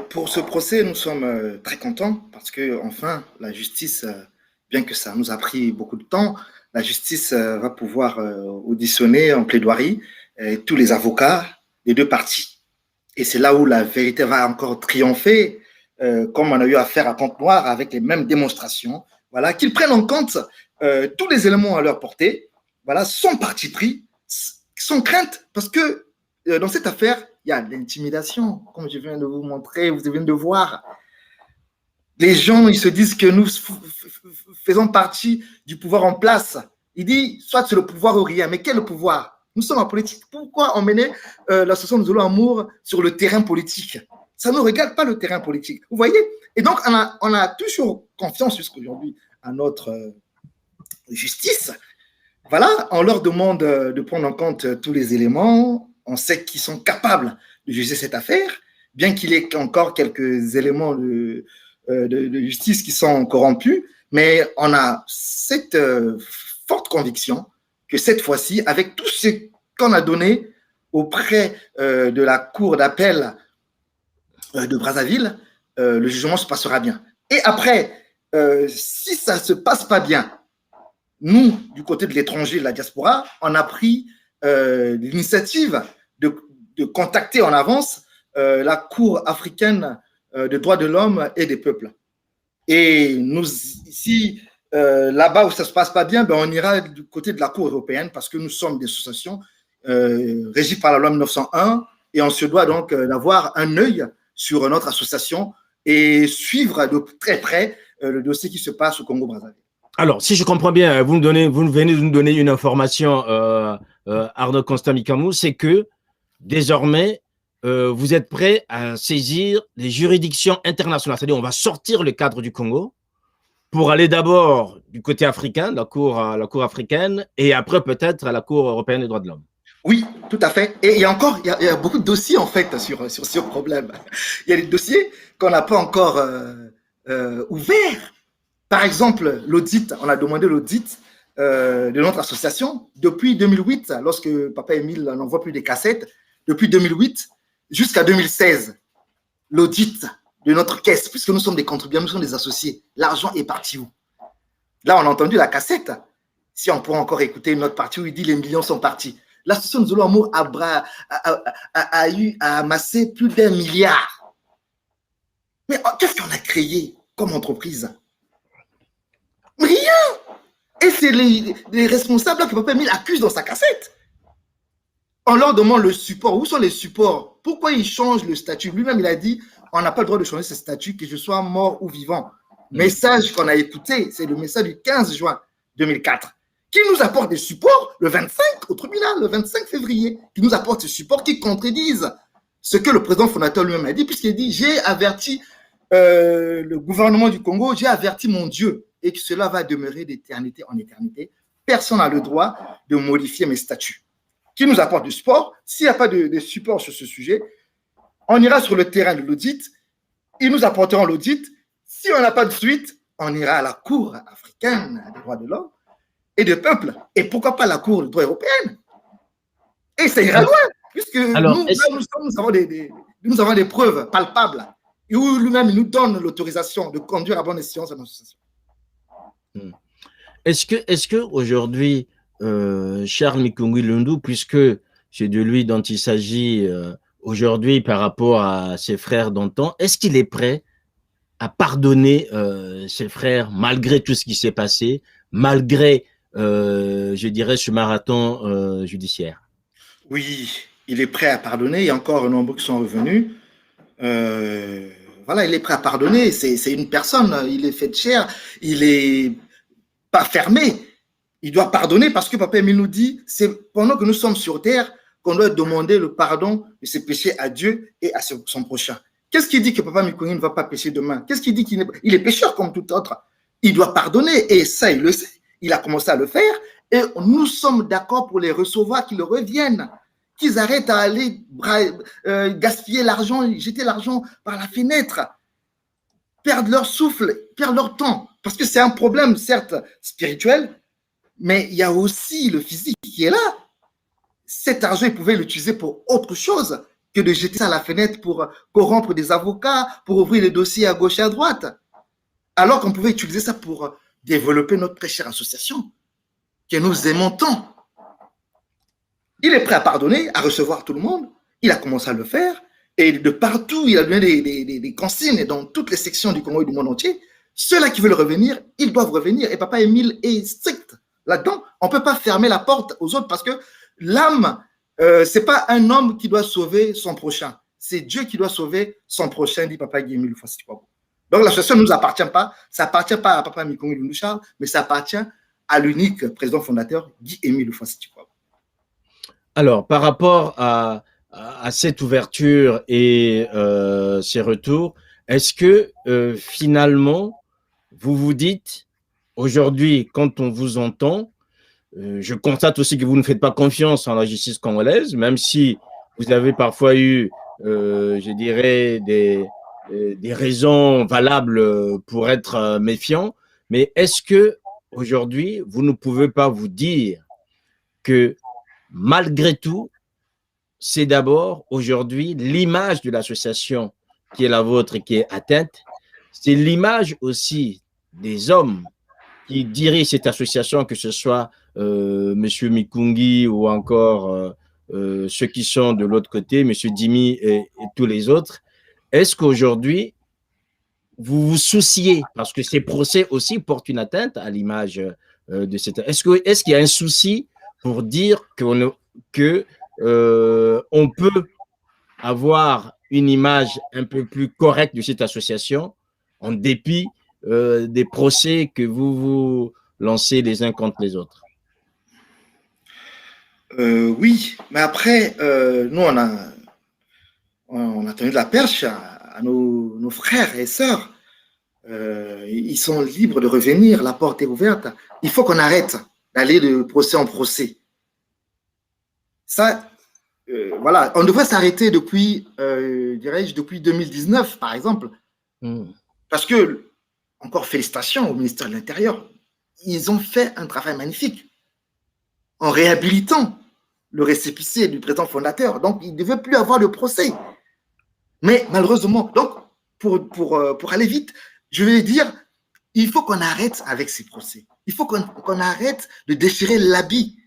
Pour ce procès, nous sommes très contents parce que enfin, la justice, bien que ça nous a pris beaucoup de temps, la justice va pouvoir auditionner en plaidoirie tous les avocats des deux parties. Et c'est là où la vérité va encore triompher, comme on a eu affaire à Pointe-Noire avec les mêmes démonstrations. Voilà, qu'ils prennent en compte tous les éléments à leur portée, voilà, sans parti pris, sans crainte, parce que dans cette affaire, il y a l'intimidation, comme je viens de vous montrer, vous venez de voir. Les gens, ils se disent que nous faisons partie du pouvoir en place. Il dit, soit c'est le pouvoir ou rien. Mais quel pouvoir? Nous sommes en politique. Pourquoi emmener l'association Luzolo Amour sur le terrain politique? Ça ne regarde pas le terrain politique. Vous voyez? Et donc, on a toujours confiance jusqu'aujourd'hui à notre justice. Voilà, on leur demande de prendre en compte tous les éléments. On sait qu'ils sont capables de juger cette affaire, bien qu'il y ait encore quelques éléments de justice qui sont corrompus, mais on a cette forte conviction que cette fois-ci, avec tout ce qu'on a donné auprès de la cour d'appel de Brazzaville, le jugement se passera bien. Et après, si ça ne se passe pas bien, nous, du côté de l'étranger, de la diaspora, on a pris l'initiative de contacter en avance la Cour africaine des droits de l'homme et des peuples. Et nous, si là-bas où ça ne se passe pas bien, ben on ira du côté de la Cour européenne parce que nous sommes des associations régies par la loi 1901 et on se doit donc d'avoir un œil sur notre association et suivre de très près le dossier qui se passe au Congo-Brazzaville. Alors, si je comprends bien, vous venez de nous donner une information, Arnaud Constant Micamon, c'est que désormais, vous êtes prêt à saisir les juridictions internationales. C'est-à-dire, on va sortir le cadre du Congo pour aller d'abord du côté africain, la cour africaine, et après peut-être à la Cour européenne des droits de l'homme. Oui, tout à fait. Et il y a beaucoup de dossiers en fait sur ce problème. Il y a des dossiers qu'on n'a pas encore ouverts. Par exemple, l'audit, on a demandé l'audit de notre association depuis 2008, lorsque Papa Émile n'envoie plus des cassettes, depuis 2008 jusqu'à 2016, l'audit de notre caisse, puisque nous sommes des contribuables, nous sommes des associés, l'argent est parti où? Là, on a entendu la cassette. Si on pourrait encore écouter une autre partie où il dit les millions sont partis. L'association Luzolo Amour a amassé plus d'1 milliard. Mais qu'est-ce qu'on a créé comme entreprise? Rien. Et c'est les responsables là que Papa Émile accuse dans sa cassette. On leur demande le support. Où sont les supports? Pourquoi ils changent le statut? Lui-même, il a dit, on n'a pas le droit de changer ce statut, que je sois mort ou vivant. Message qu'on a écouté, c'est le message du 15 juin 2004, qui nous apporte des supports le 25 au tribunal, le 25 février, qui nous apporte des supports qui contredisent ce que le président fondateur lui-même a dit, puisqu'il dit, j'ai averti le gouvernement du Congo, j'ai averti mon Dieu, et que cela va demeurer d'éternité en éternité. Personne n'a le droit de modifier mes statuts. Qui nous apporte du support. S'il n'y a pas de support sur ce sujet, on ira sur le terrain de l'audit, ils nous apporteront l'audit, Si on n'a pas de suite, on ira à la Cour africaine des droits de l'homme et des peuples. Et pourquoi pas la Cour des droits européenne? Et ça ira loin, puisque nous avons des preuves palpables et où lui-même nous donne l'autorisation de conduire à bonne escient cette association. Est-ce que aujourd'hui, Charles Mikungwi Lundu, puisque c'est de lui dont il s'agit aujourd'hui par rapport à ses frères d'antan, est-ce qu'il est prêt à pardonner ses frères malgré tout ce qui s'est passé, malgré, je dirais, ce marathon judiciaire? Oui, il est prêt à pardonner. Il y a encore nombreux qui sont revenus. Voilà, il est prêt à pardonner. C'est une personne, il est fait de chair, il est pas fermé. Il doit pardonner parce que Papa Émile nous dit, c'est pendant que nous sommes sur terre qu'on doit demander le pardon de ses péchés à Dieu et à son prochain. Qu'est-ce qui dit que Papa Mikungwi ne va pas pécher demain? Qu'est-ce qui dit qu'il est pécheur comme tout autre? Il doit pardonner et ça, il le sait. Il a commencé à le faire et nous sommes d'accord pour les recevoir, qu'ils reviennent, qu'ils arrêtent à aller gaspiller l'argent, jeter l'argent par la fenêtre, perdre leur souffle, perdre leur temps. Parce que c'est un problème, certes, spirituel, mais il y a aussi le physique qui est là. Cet argent, ils pouvaient l'utiliser pour autre chose que de jeter ça à la fenêtre pour corrompre des avocats, pour ouvrir les dossiers à gauche et à droite. Alors qu'on pouvait utiliser ça pour développer notre très chère association, que nous aimons tant. Il est prêt à pardonner, à recevoir tout le monde. Il a commencé à le faire. Et de partout, il a donné des consignes dans toutes les sections du Congo et du monde entier. Ceux-là qui veulent revenir, ils doivent revenir. Et Papa Émile est strict là-dedans. On ne peut pas fermer la porte aux autres parce que l'âme, ce n'est pas un homme qui doit sauver son prochain. C'est Dieu qui doit sauver son prochain, dit Papa Émile Fassi-Tikwabo. Donc l'association ne nous appartient pas. Ça n'appartient pas à Papa Mikungwi Lundu Charles, mais ça appartient à l'unique président fondateur, Guy Émile Fassi-Tikwabo. Alors, par rapport à cette ouverture et ces retours, est-ce que finalement, vous vous dites, aujourd'hui, quand on vous entend, je constate aussi que vous ne faites pas confiance en la justice congolaise, même si vous avez parfois eu, je dirais, des raisons valables pour être méfiant, mais est-ce que aujourd'hui, vous ne pouvez pas vous dire que malgré tout, c'est d'abord aujourd'hui l'image de l'association qui est la vôtre et qui est atteinte. C'est l'image aussi des hommes qui dirigent cette association, que ce soit M. Mikungwi ou encore ceux qui sont de l'autre côté, M. Dimi et tous les autres. Est-ce qu'aujourd'hui, vous vous souciez, parce que ces procès aussi portent une atteinte à l'image de cette... Est-ce qu'il y a un souci pour dire qu'on peut avoir une image un peu plus correcte de cette association en dépit des procès que vous lancez les uns contre les autres? Oui, mais après, nous, on a tenu de la perche à nos frères et sœurs. Ils sont libres de revenir, la porte est ouverte. Il faut qu'on arrête d'aller de procès en procès. Ça, voilà, on devrait s'arrêter depuis, dirais-je, depuis 2019, par exemple. Parce que, encore félicitations au ministère de l'Intérieur, ils ont fait un travail magnifique en réhabilitant le récépissé du président fondateur. Donc, il ne devait plus avoir de procès. Mais malheureusement, donc, pour aller vite, je vais dire, il faut qu'on arrête avec ces procès. Il faut qu'on arrête de déchirer l'habit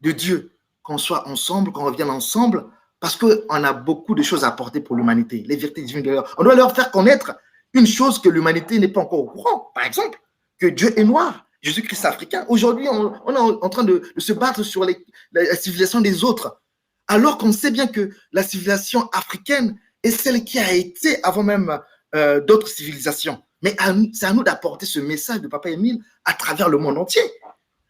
de Dieu, qu'on soit ensemble, qu'on revienne ensemble, parce qu'on a beaucoup de choses à apporter pour l'humanité, les vérités divines de l'heure. On doit leur faire connaître une chose que l'humanité n'est pas encore au courant, par exemple, que Dieu est noir, Jésus-Christ africain. Aujourd'hui, on est en train de se battre sur la civilisation des autres, alors qu'on sait bien que la civilisation africaine est celle qui a été avant même d'autres civilisations. Mais c'est à nous d'apporter ce message de Papa Émile à travers le monde entier.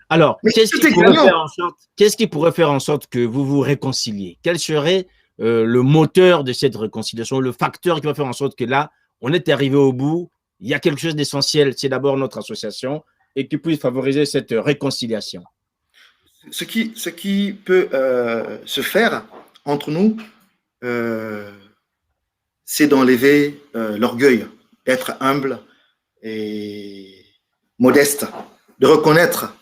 Alors, qu'est-ce qui pourrait faire en sorte que vous vous réconciliez? Quel serait le moteur de cette réconciliation, le facteur qui va faire en sorte que là, on est arrivé au bout, il y a quelque chose d'essentiel, c'est d'abord notre association, et qui puisse favoriser cette réconciliation? Ce qui peut se faire entre nous, c'est d'enlever l'orgueil, d'être humble, et modeste, de reconnaître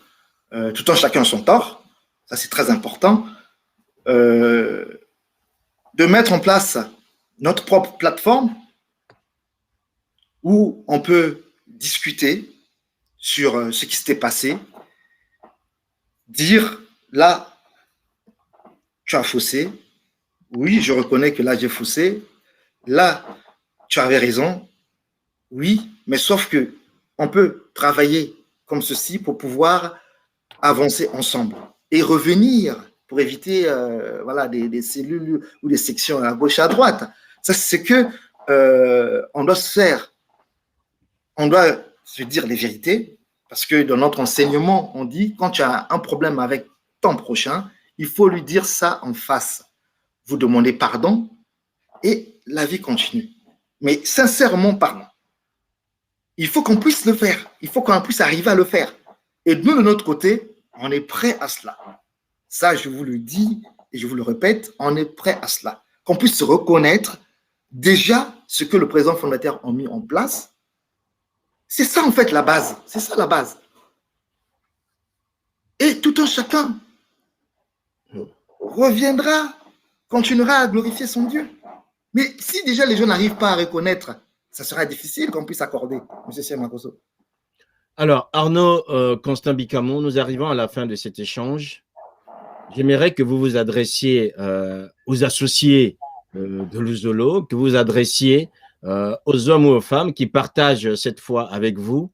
tout en chacun son tort, ça c'est très important, de mettre en place notre propre plateforme où on peut discuter sur ce qui s'était passé, dire là, tu as faussé, oui, je reconnais que là j'ai faussé, là, tu avais raison, oui, mais sauf que on peut travailler comme ceci pour pouvoir avancer ensemble et revenir pour éviter voilà, des cellules ou des sections à gauche et à droite. Ça, c'est ce que on doit se faire. On doit se dire les vérités, parce que dans notre enseignement, on dit quand tu as un problème avec ton prochain, il faut lui dire ça en face. Vous demandez pardon et la vie continue. Mais sincèrement parlant, il faut qu'on puisse le faire. Il faut qu'on puisse arriver à le faire. Et nous, de notre côté, on est prêt à cela. Ça, je vous le dis et je vous le répète, on est prêt à cela. Qu'on puisse reconnaître déjà ce que le président fondateur a mis en place. C'est ça, en fait, la base. C'est ça, la base. Et tout un chacun reviendra, continuera à glorifier son Dieu. Mais si déjà les gens n'arrivent pas à reconnaître, ça sera difficile qu'on puisse accorder. M. Siamakoso. Alors, Arnaud Constant Bicamon, nous arrivons à la fin de cet échange. J'aimerais que vous vous adressiez aux associés de l'Uzolo, que vous adressiez aux hommes ou aux femmes qui partagent cette foi avec vous.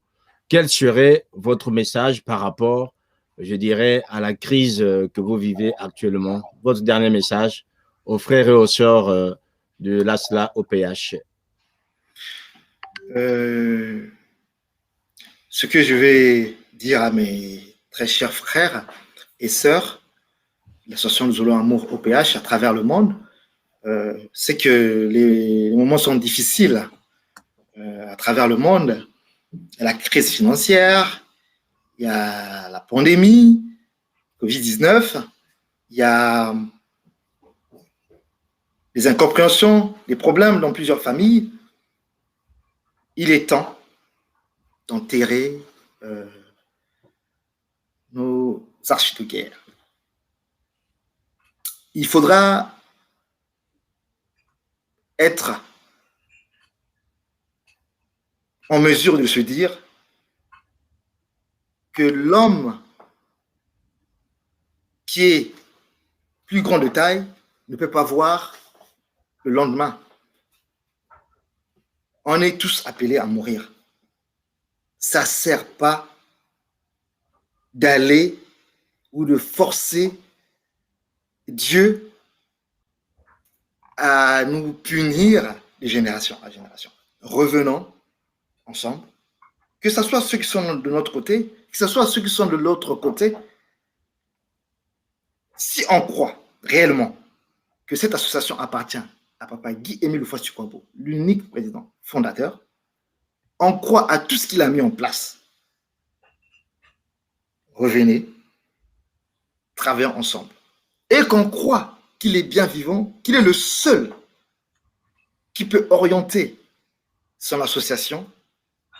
Quel serait votre message par rapport, je dirais, à la crise que vous vivez actuellement? Votre dernier message aux frères et aux sœurs de l'ASLA OPH. Ce que je vais dire à mes très chers frères et sœurs, l'association Uzolo Amour OPH à travers le monde, c'est que les moments sont difficiles à travers le monde. Il y a la crise financière, il y a la pandémie, Covid-19, il y a des incompréhensions, des problèmes dans plusieurs familles. Il est temps d'enterrer nos archives de guerre. Il faudra être en mesure de se dire que l'homme qui est plus grand de taille ne peut pas voir le lendemain. On est tous appelés à mourir. Ça ne sert pas d'aller ou de forcer Dieu à nous punir de génération à génération. Revenons ensemble, que ce soit ceux qui sont de notre côté, que ce soit ceux qui sont de l'autre côté. Si on croit réellement que cette association appartient à Papa Guy-Émile Houphouët-Boigny, l'unique président fondateur, on croit à tout ce qu'il a mis en place. Revenez, travaillons ensemble. Et qu'on croit qu'il est bien vivant, qu'il est le seul qui peut orienter son association.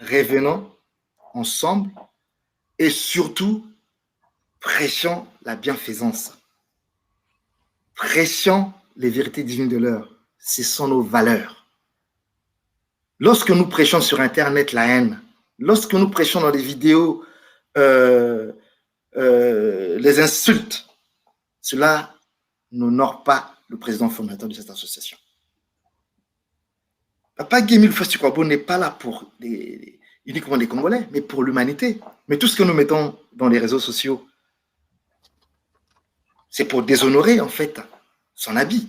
Revenons ensemble et surtout prêchons la bienfaisance. Prêchons les vérités divines de l'heure. Ce sont nos valeurs. Lorsque nous prêchons sur Internet la haine, lorsque nous prêchons dans les vidéos les insultes, cela n'honore pas le président fondateur de cette association. Papa Guy-Émile Houphouët-Boigny n'est pas là pour uniquement les Congolais, mais pour l'humanité. Mais tout ce que nous mettons dans les réseaux sociaux, c'est pour déshonorer en fait son habit.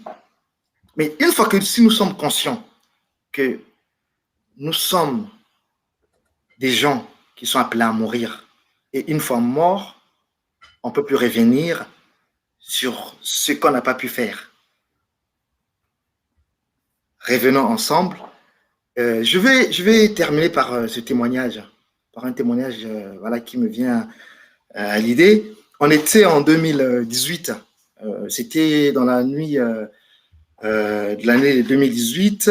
Mais une fois que si nous sommes conscients que nous sommes des gens qui sont appelés à mourir, et une fois morts, on ne peut plus revenir sur ce qu'on n'a pas pu faire. Revenons ensemble. Je vais terminer par ce témoignage, par un témoignage voilà, qui me vient à l'idée. On était en 2018, c'était dans la nuit de l'année 2018,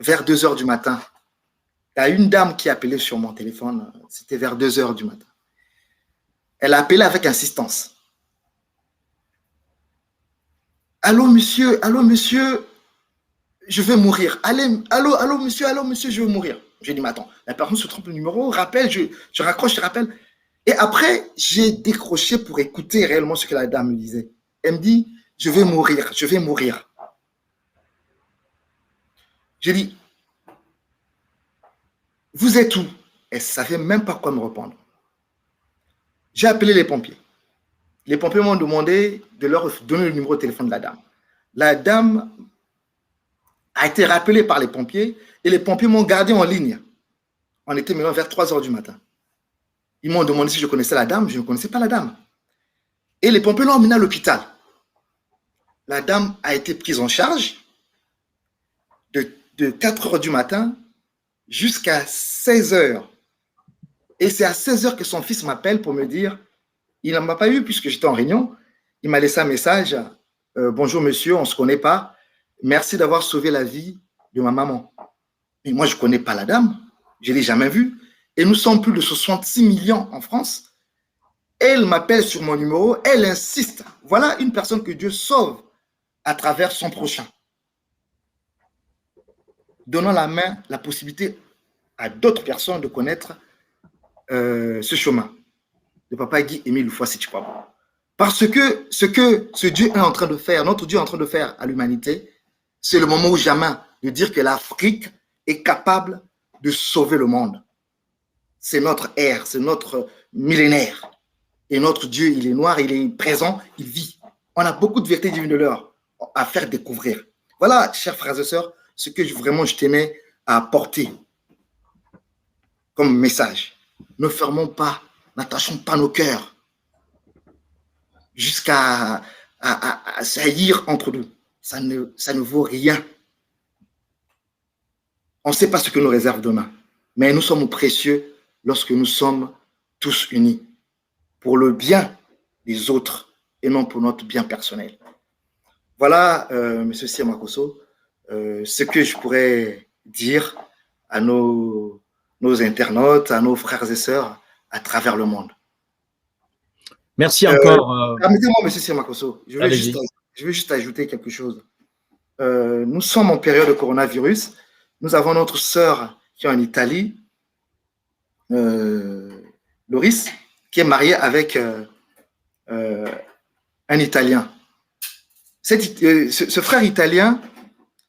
vers 2 heures du matin. Il y a une dame qui a appelé sur mon téléphone, c'était vers 2 heures du matin. Elle a appelé avec insistance. Allô, monsieur, je vais mourir. Allô, monsieur, je vais mourir. J'ai dit, mais attends, la personne se trompe le numéro, rappelle, je raccroche, je rappelle. Et après, j'ai décroché pour écouter réellement ce que la dame me disait. Elle me dit, je vais mourir. J'ai dit, vous êtes où? Elle ne savait même pas quoi me répondre. J'ai appelé les pompiers. Les pompiers m'ont demandé de leur donner le numéro de téléphone de la dame. La dame a été rappelée par les pompiers et les pompiers m'ont gardé en ligne. On était maintenant vers 3 heures du matin. Ils m'ont demandé si je connaissais la dame. Je ne connaissais pas la dame. Et les pompiers l'ont emmenée à l'hôpital. La dame a été prise en charge de 4 heures du matin jusqu'à 16 heures. Et c'est à 16 heures que son fils m'appelle pour me dire, il ne m'a pas eu puisque j'étais en réunion, il m'a laissé un message, bonjour monsieur, on ne se connaît pas, merci d'avoir sauvé la vie de ma maman. Et moi, je ne connais pas la dame, je ne l'ai jamais vue. Et nous sommes plus de 66 millions en France. Elle m'appelle sur mon numéro, elle insiste. Voilà une personne que Dieu sauve à travers son prochain. Donnant la main, la possibilité à d'autres personnes de connaître ce chemin. De Papa Guy Émile Houphouët-Boigny. Parce que ce Dieu est en train de faire, notre Dieu est en train de faire à l'humanité, c'est le moment ou jamais de dire que l'Afrique est capable de sauver le monde. C'est notre ère, c'est notre millénaire. Et notre Dieu, il est noir, il est présent, il vit. On a beaucoup de vérités divines de l'heure à faire découvrir. Voilà, chers frères et sœurs, ce que vraiment je tenais à apporter comme message. Ne fermons pas, n'attachons pas nos cœurs jusqu'à saillir entre nous. Ça ne vaut rien. On ne sait pas ce que nous réserve demain, mais nous sommes précieux lorsque nous sommes tous unis pour le bien des autres et non pour notre bien personnel. Voilà, M. Siamakosso, ce que je pourrais dire à nos internautes, à nos frères et sœurs à travers le monde. Merci encore. Permettez-moi, M. Siamakosso, je veux juste ajouter quelque chose. Nous sommes en période de coronavirus. Nous avons notre sœur qui est en Italie, Loris, qui est mariée avec un Italien. Ce frère italien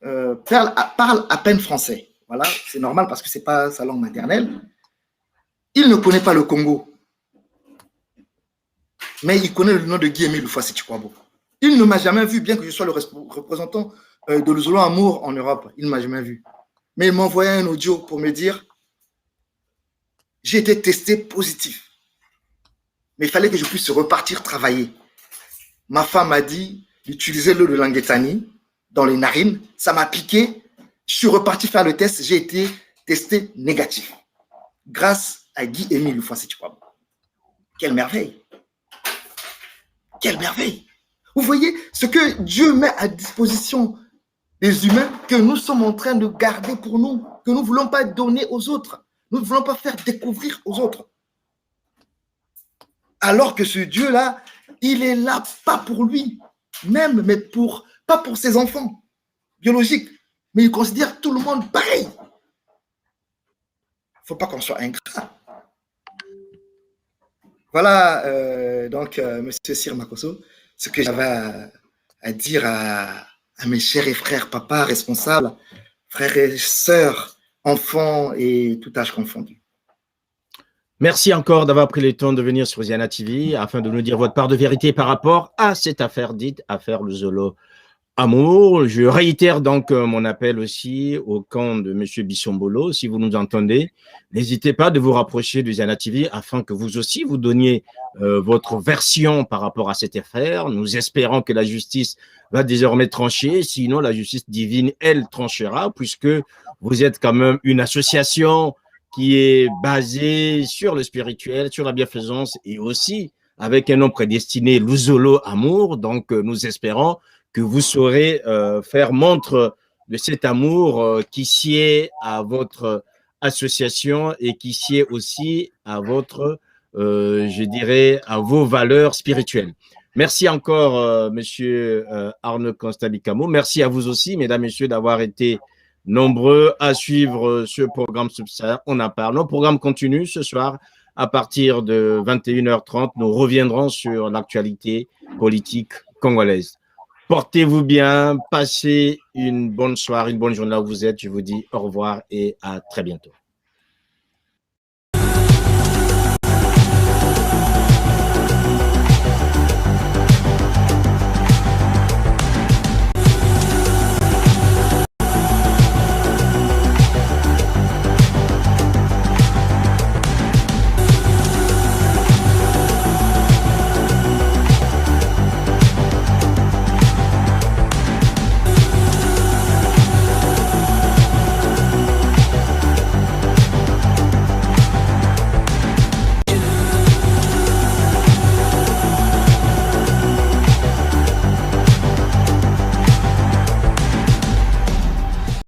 parle à peine français. Voilà, c'est normal parce que ce n'est pas sa langue maternelle. Il ne connaît pas le Congo. Mais il connaît le nom de Guy Émile Houphouët-Boigny. Il ne m'a jamais vu, bien que je sois le représentant de Luzolo Amour en Europe. Il ne m'a jamais vu. Mais il m'a envoyé un audio pour me dire j'ai été testé positif. Mais il fallait que je puisse repartir travailler. Ma femme m'a dit d'utiliser l'eau de Languetani dans les narines. Ça m'a piqué. Je suis reparti faire le test. J'ai été testé négatif. Grâce à Guy Émile Houphouët-Boigny. Quelle merveille! Quelle merveille! Vous voyez ce que Dieu met à disposition des humains que nous sommes en train de garder pour nous, que nous ne voulons pas donner aux autres. Nous ne voulons pas faire découvrir aux autres. Alors que ce Dieu-là, il est là, pas pour lui même, mais pas pour ses enfants biologiques. Mais il considère tout le monde pareil. Il ne faut pas qu'on soit ingrat. Voilà, donc, M. Siamakosso, ce que j'avais à dire à mes chers et frères, papas, responsables, frères et sœurs, enfants et tout âge confondu. Merci encore d'avoir pris le temps de venir sur Ziana TV afin de nous dire votre part de vérité par rapport à cette affaire dite affaire Luzolo Amour. Je réitère donc mon appel aussi au camp de M. Bissombolo. Si vous nous entendez, n'hésitez pas de vous rapprocher de Ziana TV afin que vous aussi vous donniez votre version par rapport à cette affaire. Nous espérons que la justice va désormais trancher. Sinon, la justice divine, elle, tranchera puisque vous êtes quand même une association qui est basée sur le spirituel, sur la bienfaisance et aussi avec un nom prédestiné, Luzolo Amour. Donc, nous espérons que vous saurez faire montre de cet amour qui sied à votre association et qui sied aussi à votre, je dirais, à vos valeurs spirituelles. Merci encore, Monsieur Arnaud Constabicamo. Merci à vous aussi, mesdames, messieurs, d'avoir été nombreux à suivre ce programme Subsahara. On en parle. Nos programmes continuent ce soir à partir de 21h30. Nous reviendrons sur l'actualité politique congolaise. Portez-vous bien, passez une bonne soirée, une bonne journée là où vous êtes. Je vous dis au revoir et à très bientôt.